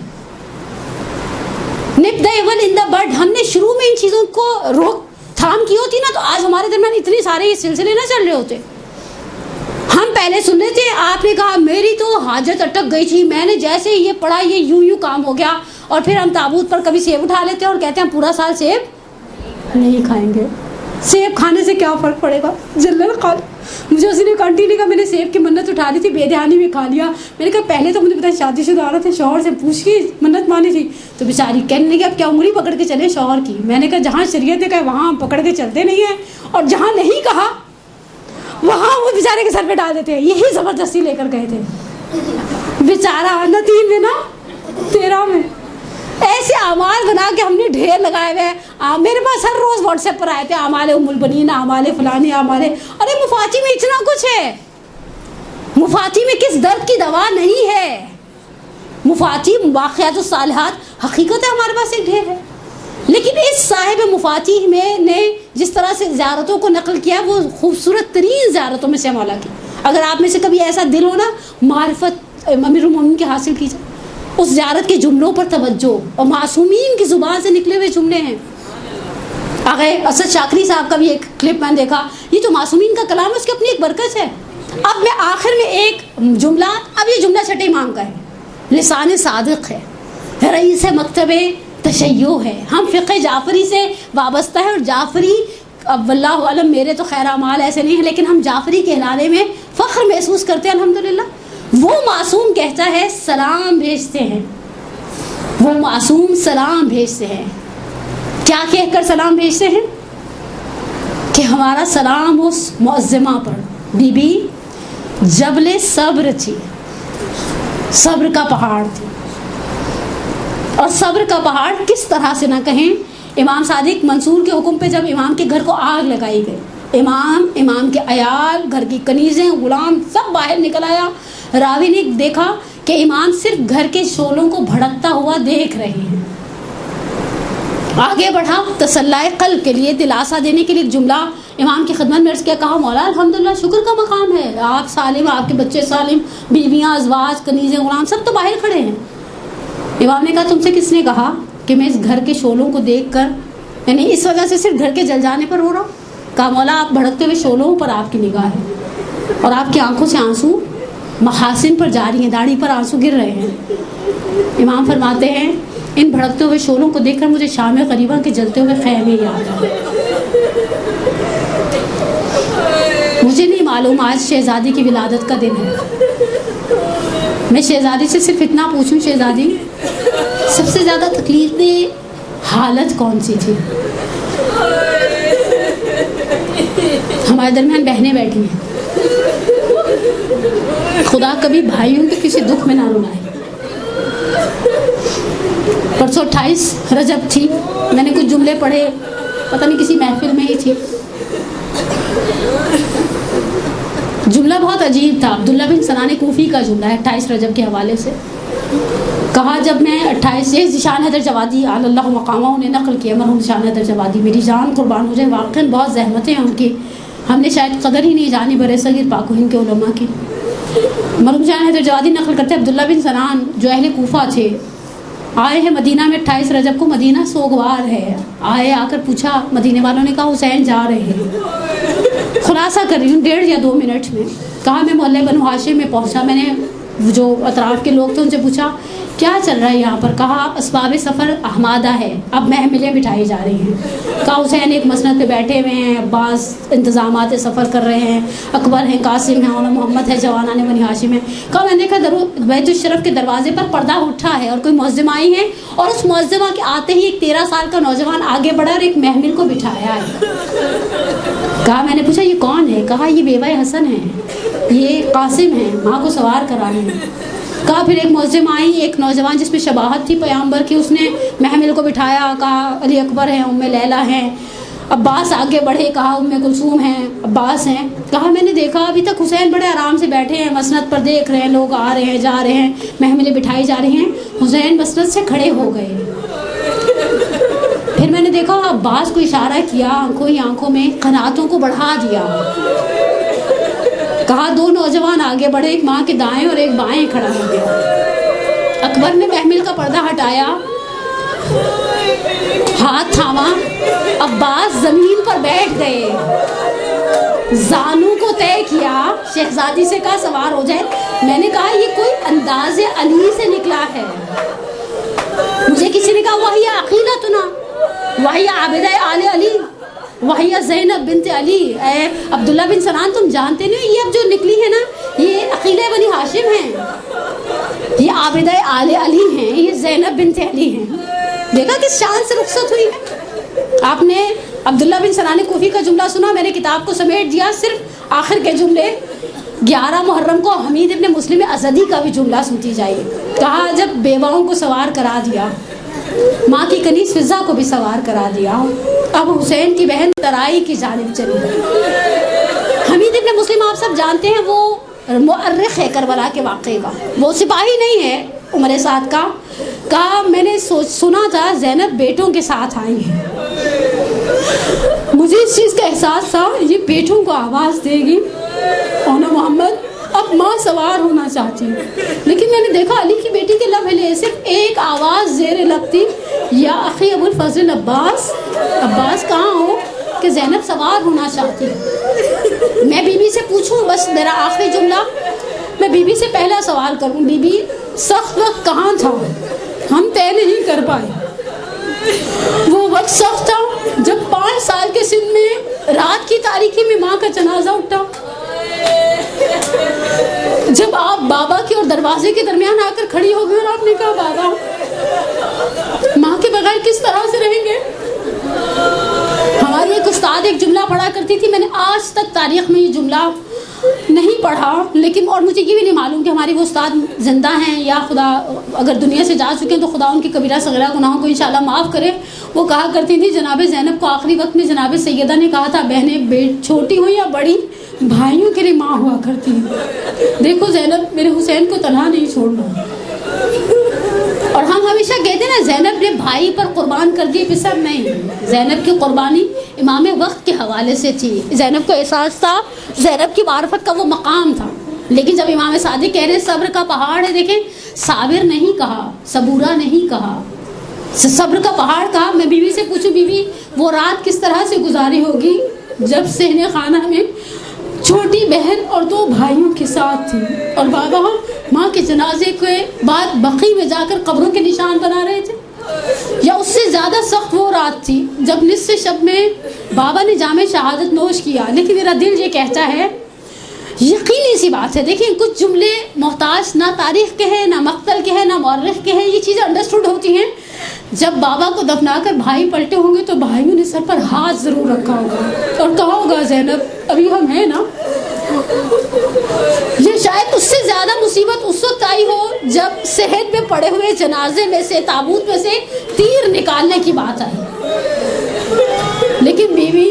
نپ دا ایول ان دا بڈ. ہم نے شروع میں ان چیزوں کو روک تھام کی ہوتی نا تو آج ہمارے درمیان اتنے سارے یہ سلسلے نہ چل رہے ہوتے. ہم پہلے سن رہے تھے، آپ نے کہا میری تو حاجت اٹک گئی تھی، میں نے جیسے یہ پڑھا یہ یوں کام ہو گیا. اور پھر ہم تابوت پر کبھی سیب اٹھا لیتے ہیں اور کہتے ہیں پورا سال سیب نہیں کھائیں گے. سیب کھانے سے کیا فرق پڑے گا؟ جلل قال. مجھے اسی نے کنٹینیو کا میں نے سیب کی منت اٹھا دی تھی، بے دھیانی میں کھا لیا. میں نے کہا پہلے تو مجھے پتا شادی شدہ عورت ہے، شوہر سے پوچھ کے منت مانی تھی. تو بیچاری کہنے لگی اب کیا انگلی پکڑ کے چلے شوہر کی. میں نے کہا جہاں شریعت نے کہا وہاں ہم پکڑ کے چلتے نہیں ہیں، اور جہاں نہیں کہا وہاں وہ بیچارے کے سر پہ ڈال دیتے ہیں. یہی زبردستی لے کر گئے تھے بیچارہ، نہ 3 میں نہ 13 میں. ایسے اعمال بنا کے ہم نے ڈھیر لگائے ہوئے ہیں. میرے پاس ہر روز واٹس ایپ پر آئے تھے اعمال ام البنین، اعمال فلانی، اعمال. ارے مفاتی میں اتنا کچھ ہے. مفاتی میں کس درد کی دوا نہیں ہے. مفاتی واقعات و صالحات حقیقت ہے ہمارے پاس ایک ڈھیر ہے، لیکن اس صاحب مفاتیح میں نے جس طرح سے زیارتوں کو نقل کیا وہ خوبصورت ترین زیارتوں میں سے مولا کی. اگر آپ میں سے کبھی ایسا دل ہو نا معرفت امیر المومنین کی حاصل کیجیے، اس زیارت کے جملوں پر توجہ، اور معصومین کی زبان سے نکلے ہوئے جملے ہیں. آگے اسد شاکری صاحب کا بھی ایک کلپ میں نے دیکھا، یہ جو معصومین کا کلام ہے اس کی اپنی ایک برکت ہے. اب میں آخر میں ایک جملہ، اب یہ جملہ چھٹے امام کا ہے، لسان صادق ہے، رئیس مکتب تشیع ہے، ہم فقہ جعفری سے وابستہ ہے، اور جعفری اب واللہ علم میرے تو خیر اعمال ایسے نہیں ہیں، لیکن ہم جعفری کہلانے میں فخر محسوس کرتے ہیں الحمدللہ. وہ معصوم کہتا ہے سلام بھیجتے ہیں، وہ معصوم سلام بھیجتے ہیں. کیا کہہ کر سلام بھیجتے ہیں؟ کہ ہمارا سلام اس معظمہ پر، بی بی جبل صبر تھی، صبر کا پہاڑ تھی. اور صبر کا پہاڑ کس طرح سے نہ کہیں. امام صادق منصور کے حکم پہ جب امام کے گھر کو آگ لگائی گئی، امام کے عیال، گھر کی کنیزیں، غلام سب باہر نکل آیا. راوی نے دیکھا کہ امام صرف گھر کے شعلوں کو بھڑکتا ہوا دیکھ رہے ہیں. آگے بڑھا تسلائے قلب کے لیے، دلاسا دینے کے لیے ایک جملہ امام کی خدمت میں عرض کیا، کہا مولا الحمدللہ شکر کا مقام ہے، آپ سالم، آپ کے بچے سالم، بیویاں، ازواج، کنیزیں، غلام سب تو باہر کھڑے ہیں. امام نے کہا تم سے کس نے کہا کہ میں اس گھر کے شعلوں کو دیکھ کر، یعنی اس وجہ سے صرف گھر کے جل جانے پر رو رہا ہوں؟ کہا مولا آپ بھڑکتے ہوئے شعلوں پر آپ کی نگاہ ہے، اور آپ کی آنکھوں سے آنسو محاسن پر جاری ہیں، داڑھی پر آنسو گر رہے ہیں. امام فرماتے ہیں ان بھڑکتے ہوئے شعلوں کو دیکھ کر مجھے شام غریبہ کے جلتے ہوئے خیمے یاد آئے. مجھے نہیں معلوم آج شہزادی کی ولادت کا دن ہے. میں شہزادی سے صرف اتنا پوچھوں، شہزادی سب سے زیادہ تکلیف دہ حالت کون سی تھی؟ ہمارے درمیان بہنیں بیٹھی ہیں، خدا کبھی بھائیوں کے کسی دکھ میں نہ رلائے. پرسوں 28 رجب تھی، میں نے کچھ جملے پڑھے، پتہ نہیں کسی محفل میں ہی تھی. جملہ بہت عجیب تھا، عبداللہ بن سنان کوفی کا جملہ ہے 28 رجب کے حوالے سے. کہا جب میں 28 ذیشان حیدر جوادی علی اللہ مقامہ نے نقل کیا، مرحوم ذیشان حیدر جوادی میری جان قربان ہو جائے، واقعاً بہت زحمتیں ہیں ان کی، ہم نے شاید قدر ہی نہیں جانی برے صغیر پاک و ہند کے علماء کی. مرحوم ذیشان حیدر جوادی نقل کرتے عبداللہ بن سنان جو اہل کوفہ تھے، آئے ہیں مدینہ میں 28 رجب کو، مدینہ سوگوار ہے. آئے، آ کر پوچھا، مدینے والوں نے کہا حسین جا رہے ہیں. خلاصہ کر رہی ہوں 1.5 یا 2 منٹ میں. کہا میں محلے بنو ہاشم میں پہنچا، میں نے جو اطراف کے لوگ تھے ان سے پوچھا کیا چل رہا ہے یہاں پر؟ کہا اسباب سفر احمادہ ہے، اب محملیں بٹھائی جا رہی ہیں. کہا حسین ایک مسند پہ بیٹھے ہوئے ہیں، عباس انتظامات سفر کر رہے ہیں، اکبر ہیں، قاسم ہیں، اور محمد ہے، جوانان بنی ہاشم ہیں. کہا میں نے دیکھا بیت الشرف کے دروازے پر پردہ اٹھا ہے اور کوئی معظم آئی ہیں، اور اس معظمہ کے آتے ہی ایک 13 سال کا نوجوان آگے بڑھا اور ایک محمل کو بٹھایا ہے. کہا میں نے پوچھا یہ کون ہے؟ کہا یہ بیوہ حسن ہے، یہ قاسم ہیں، ماں کو سوار کرا رہے ہیں. کہا پھر ایک معظم آئی، ایک نوجوان جس میں شباہت تھی پیغمبر کی، اس نے محمل کو بٹھایا. کہا علی اکبر ہیں، ام لیلہ ہیں. عباس آگے بڑھے، کہا ام کلثوم ہیں، عباس ہیں. کہا میں نے دیکھا ابھی تک حسین بڑے آرام سے بیٹھے ہیں، مسند پر دیکھ رہے ہیں، لوگ آ رہے ہیں جا رہے ہیں، محملیں بٹھائی جا رہی ہیں. حسین مسند سے کھڑے ہو گئے. پھر میں نے دیکھا عباس کو اشارہ کیا، آنکھوں ہی آنکھوں میں قناتوں کو بڑھا دیا. کہا 2 نوجوان آگے بڑھے، ایک ماں کے دائیں اور ایک بائیں کھڑا ہو گیا. اکبر نے محمل کا پردہ ہٹایا، ہاتھ تھاما، عباس زمین پر بیٹھ گئے، زانوں کو طے کیا، شہزادی سے کہا سوار ہو جائے. میں نے کہا یہ کوئی انداز علی سے نکلا ہے. مجھے کسی نے کہا وہی عقیلتنا، وہی عابدہ آل علی، وہی زینب بنت علی. اے عبداللہ بن سنان تم جانتے نہیں، یہ اب جو نکلی ہے نا یہ عقیلہ بنی ہاشم ہیں، یہ عابدہ آل علی ہیں، یہ زینب بنت علی ہیں. دیکھا کس شان سے رخصت ہوئی ہے. آپ نے عبداللہ بن سنان کوفی کا جملہ سنا، میں نے کتاب کو سمیٹ دیا صرف آخر کے جملے. 11 محرم کو حمید ابن مسلم ازدی کا بھی جملہ سنتی جائیے. کہا جب بیواؤں کو سوار کرا دیا، ماں کی کنیز فضا کو بھی سوار کرا دیا، اب حسین کی بہن ترائی کی جانب چلی گئی. حمید ابن مسلم آپ سب جانتے ہیں، وہ مؤرخ ہے کربلا کے واقعے کا. وہ سپاہی نہیں ہے، عمر سعد کا، کہا میں نے سنا تھا زینب بیٹوں کے ساتھ آئی ہیں، مجھے اس چیز کا احساس تھا یہ بیٹوں کو آواز دے گی اور محمد اب ماں سوار ہونا چاہتی ہوں، لیکن میں نے دیکھا علی کی بیٹی کے لب ہلے، صرف ایک آواز زیر لب تھی، یا اخی ابو الفضل عباس، عباس کہاں ہو کہ زینب سوار ہونا چاہتی ہے۔ میں بی بی سے پوچھوں، بس میرا آخری جملہ، میں بی بی سے پہلا سوال کروں، بی بی سخت وقت کہاں تھا؟ ہم طے نہیں کر پائے۔ وہ وقت سخت تھا جب 5 سال کے سن میں رات کی تاریکی میں ماں کا جنازہ اٹھا، جب آپ بابا کے اور دروازے کے درمیان آ کر کھڑی ہو گئی اور آپ نے کہا بابا ماں کے بغیر کس طرح سے رہیں گے؟ ہماری ایک استاد ایک جملہ پڑھا کرتی تھی، میں نے آج تک تاریخ میں یہ جملہ نہیں پڑھا، لیکن اور مجھے یہ بھی نہیں معلوم کہ ہماری وہ استاد زندہ ہیں یا خدا اگر دنیا سے جا چکے ہیں تو خدا ان کی کبیرہ صغیرہ گناہوں کو انشاءاللہ معاف کرے۔ وہ کہا کرتی تھی جناب زینب کو آخری وقت میں جناب سیدہ نے کہا تھا بہنیں چھوٹی ہوں یا بڑی بھائیوں کے لیے ماں ہوا کرتی ہیں۔ دیکھو زینب میرے حسین کو تنہا نہیں چھوڑنا، اور ہم ہمیشہ کہتے ہیں نا زینب نے بھائی پر قربان کر دی، پسر نہیں، زینب کی قربانی امام وقت کے حوالے سے تھی۔ زینب کو احساس تھا زینب کی معرفت کا وہ مقام تھا، لیکن جب امام صادق کہہ رہے ہیں صبر کا پہاڑ ہے، دیکھیں صابر نہیں کہا، صبورہ نہیں کہا، صبر کا پہاڑ کہا۔ میں بیوی سے پوچھوں بیوی وہ رات کس طرح سے گزاری ہوگی جب صحن خانہ میں چھوٹی بہن اور 2 بھائیوں کے ساتھ تھی، اور بابا ماں کے جنازے کے بعد بقیع میں جا کر قبروں کے نشان بنا رہے تھے، یا اس سے زیادہ سخت وہ رات تھی جب نصف شب میں بابا نے جام شہادت نوش کیا۔ لیکن میرا دل یہ کہتا ہے یقینی سی بات ہے، دیکھیں کچھ جملے محتاج نہ تاریخ کے ہیں، نہ مقتل کے ہیں، نہ مورخ کے ہیں، یہ چیزیں انڈرسٹوڈ ہوتی ہیں جب بابا کو دفنا کر بھائی پلٹے ہوں گے تو بھائیوں نے سر پر ہاتھ ضرور رکھا ہوگا اور کہا ہوگا زینب ابھی ہم ہیں نا۔ یہ شاید اس سے زیادہ مصیبت اس وقت آئی ہو جب صحن میں پڑے ہوئے جنازے میں سے تابوت میں سے تیر نکالنے کی بات آئی، لیکن بیوی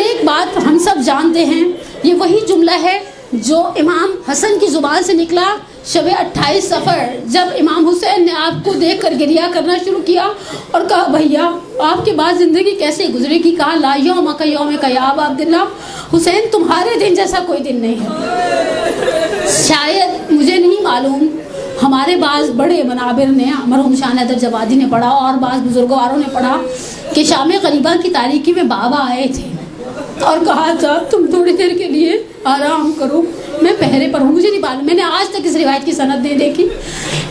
ایک بات ہم سب جانتے ہیں، یہ وہی جملہ ہے جو امام حسن کی زبان سے نکلا شب 28 صفر، جب امام حسین نے آپ کو دیکھ کر گریہ کرنا شروع کیا اور کہا بھیا آپ کے بعد زندگی کیسے گزرے گی؟ کہا لا یوم کا یوم کا یا ابا عبداللہ، حسین تمہارے دن جیسا کوئی دن نہیں ہے۔ شاید مجھے نہیں معلوم، ہمارے بعض بڑے منابر نے، مرحوم شاہ حیدر جوادی نے پڑھا اور بعض بزرگواروں نے پڑھا کہ شام غریبہ کی تاریکی میں بابا آئے تھے اور کہا تھا تم تھوڑی دیر کے لیے آرام کرو، میں پہرے پر ہوں۔ مجھے نہیں معلوم، میں نے آج تک اس روایت کی سند نہیں دیکھی،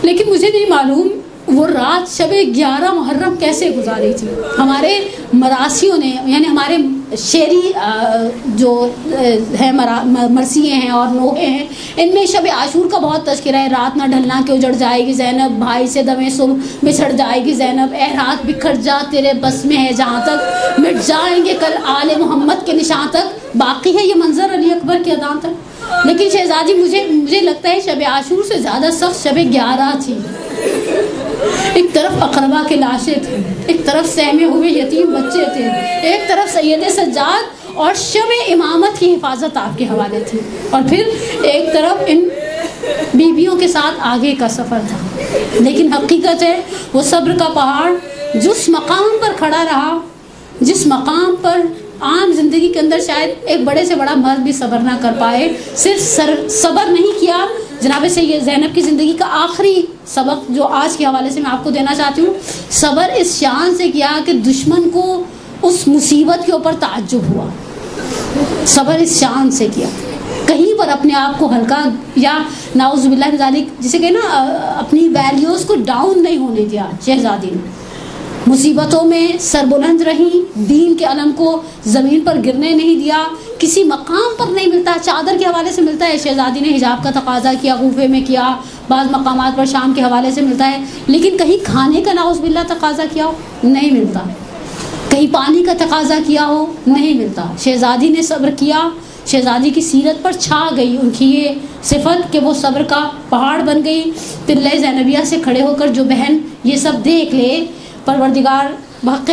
لیکن مجھے نہیں معلوم وہ رات شب 11 محرم کیسے گزاری تھی۔ ہمارے مراسیوں نے، یعنی ہمارے شعری جو ہیں مرثیے ہیں اور نوحے ہیں، ان میں شب عاشور کا بہت تذکرہ ہے۔ رات نہ ڈھلنا کہ اجڑ جائے گی زینب، بھائی سے دمیں صبح بچھڑ جائے گی زینب، اے رات بکھر جا تیرے بس میں ہے جہاں تک، مٹ جائیں گے کل آل محمد کے نشان تک۔ باقی ہے یہ منظر علی اکبر کے اذان تک، لیکن شہزادی مجھے لگتا ہے شب عاشور سے زیادہ سخت شب 11 تھی۔ ایک طرف اقربا کے لاشیں تھے، ایک طرف سہمے ہوئے یتیم بچے تھے، ایک طرف سید سجاد اور شب امامت کی حفاظت آپ کے حوالے تھی، اور پھر ایک طرف ان بیویوں کے ساتھ آگے کا سفر تھا۔ لیکن حقیقت ہے وہ صبر کا پہاڑ جس مقام پر کھڑا رہا، جس مقام پر عام زندگی کے اندر شاید ایک بڑے سے بڑا مرد بھی صبر نہ کر پائے، صرف صبر نہیں کیا۔ جناب سید زینب کی زندگی کا آخری سبق جو آج کے حوالے سے میں آپ کو دینا چاہتی ہوں، صبر اس شان سے کیا کہ دشمن کو اس مصیبت کے اوپر تعجب ہوا، صبر اس شان سے کیا، کہیں پر اپنے آپ کو ہلکا یا نعوذ باللہ من ذالک جسے کہ نا اپنی ویلیوز کو ڈاؤن نہیں ہونے دیا۔ شہزادی نے مصیبتوں میں سربلند رہی، دین کے علم کو زمین پر گرنے نہیں دیا، کسی مقام پر نہیں ملتا، چادر کے حوالے سے ملتا ہے شہزادی نے حجاب کا تقاضا کیا، غوفے میں کیا، بعض مقامات پر شام کے حوالے سے ملتا ہے، لیکن کہیں کھانے کا نعوذ باللہ تقاضا کیا ہو نہیں ملتا، کہیں پانی کا تقاضا کیا ہو نہیں ملتا۔ شہزادی نے صبر کیا، شہزادی کی سیرت پر چھا گئی ان کی یہ صفت کہ وہ صبر کا پہاڑ بن گئی۔ پلہ زینبیہ سے کھڑے ہو کر جو بہن یہ سب دیکھ لے، پروردگار بحق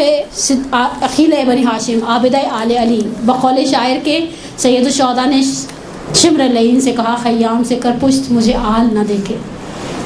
اخیل بنی ہاشم عابدہ آل علی، بقول شاعر کے سید الشہداء نے شمر لعین سے کہا خیام سے کر پشت مجھے آل نہ دیکھے،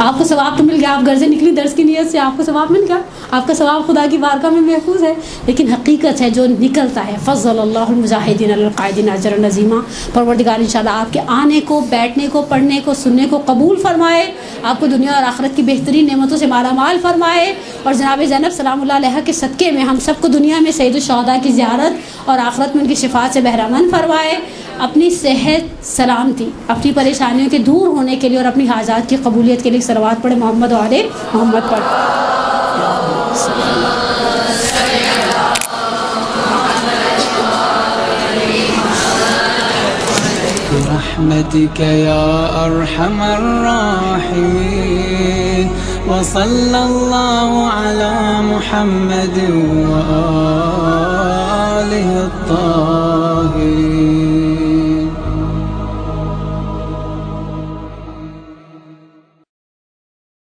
آپ کو ثواب تو مل گیا, آپ گھر سے نکلی درس کی نیت سے, آپ کو ثواب مل گیا, آپ کا ثواب خدا کی بارگاہ میں محفوظ ہے. لیکن حقیقت ہے جو نکلتا ہے, فضل اللہ المجاہدین علی القاعدین اجرا عظیما. پروردگار انشاءاللہ آپ کے آنے کو, بیٹھنے کو, پڑھنے کو, سننے کو قبول فرمائے, آپ کو دنیا اور آخرت کی بہترین نعمتوں سے مالا مال فرمائے, اور جناب زینب سلام اللہ علیہ کے صدقے میں ہم سب کو دنیا میں سید الشہداء کی زیارت اور آخرت میں ان کی شفاعت سے بہرامند فرمائے. اپنی صحت, سلامتی, اپنی پریشانیوں کے دور ہونے کے لیے اور اپنی حاجات کی قبولیت کے لیے صلوات پڑھے محمد و آل محمد پر. برحمتك يا أرحم الراحمين وصلى الله على محمد وآله الطاهرين.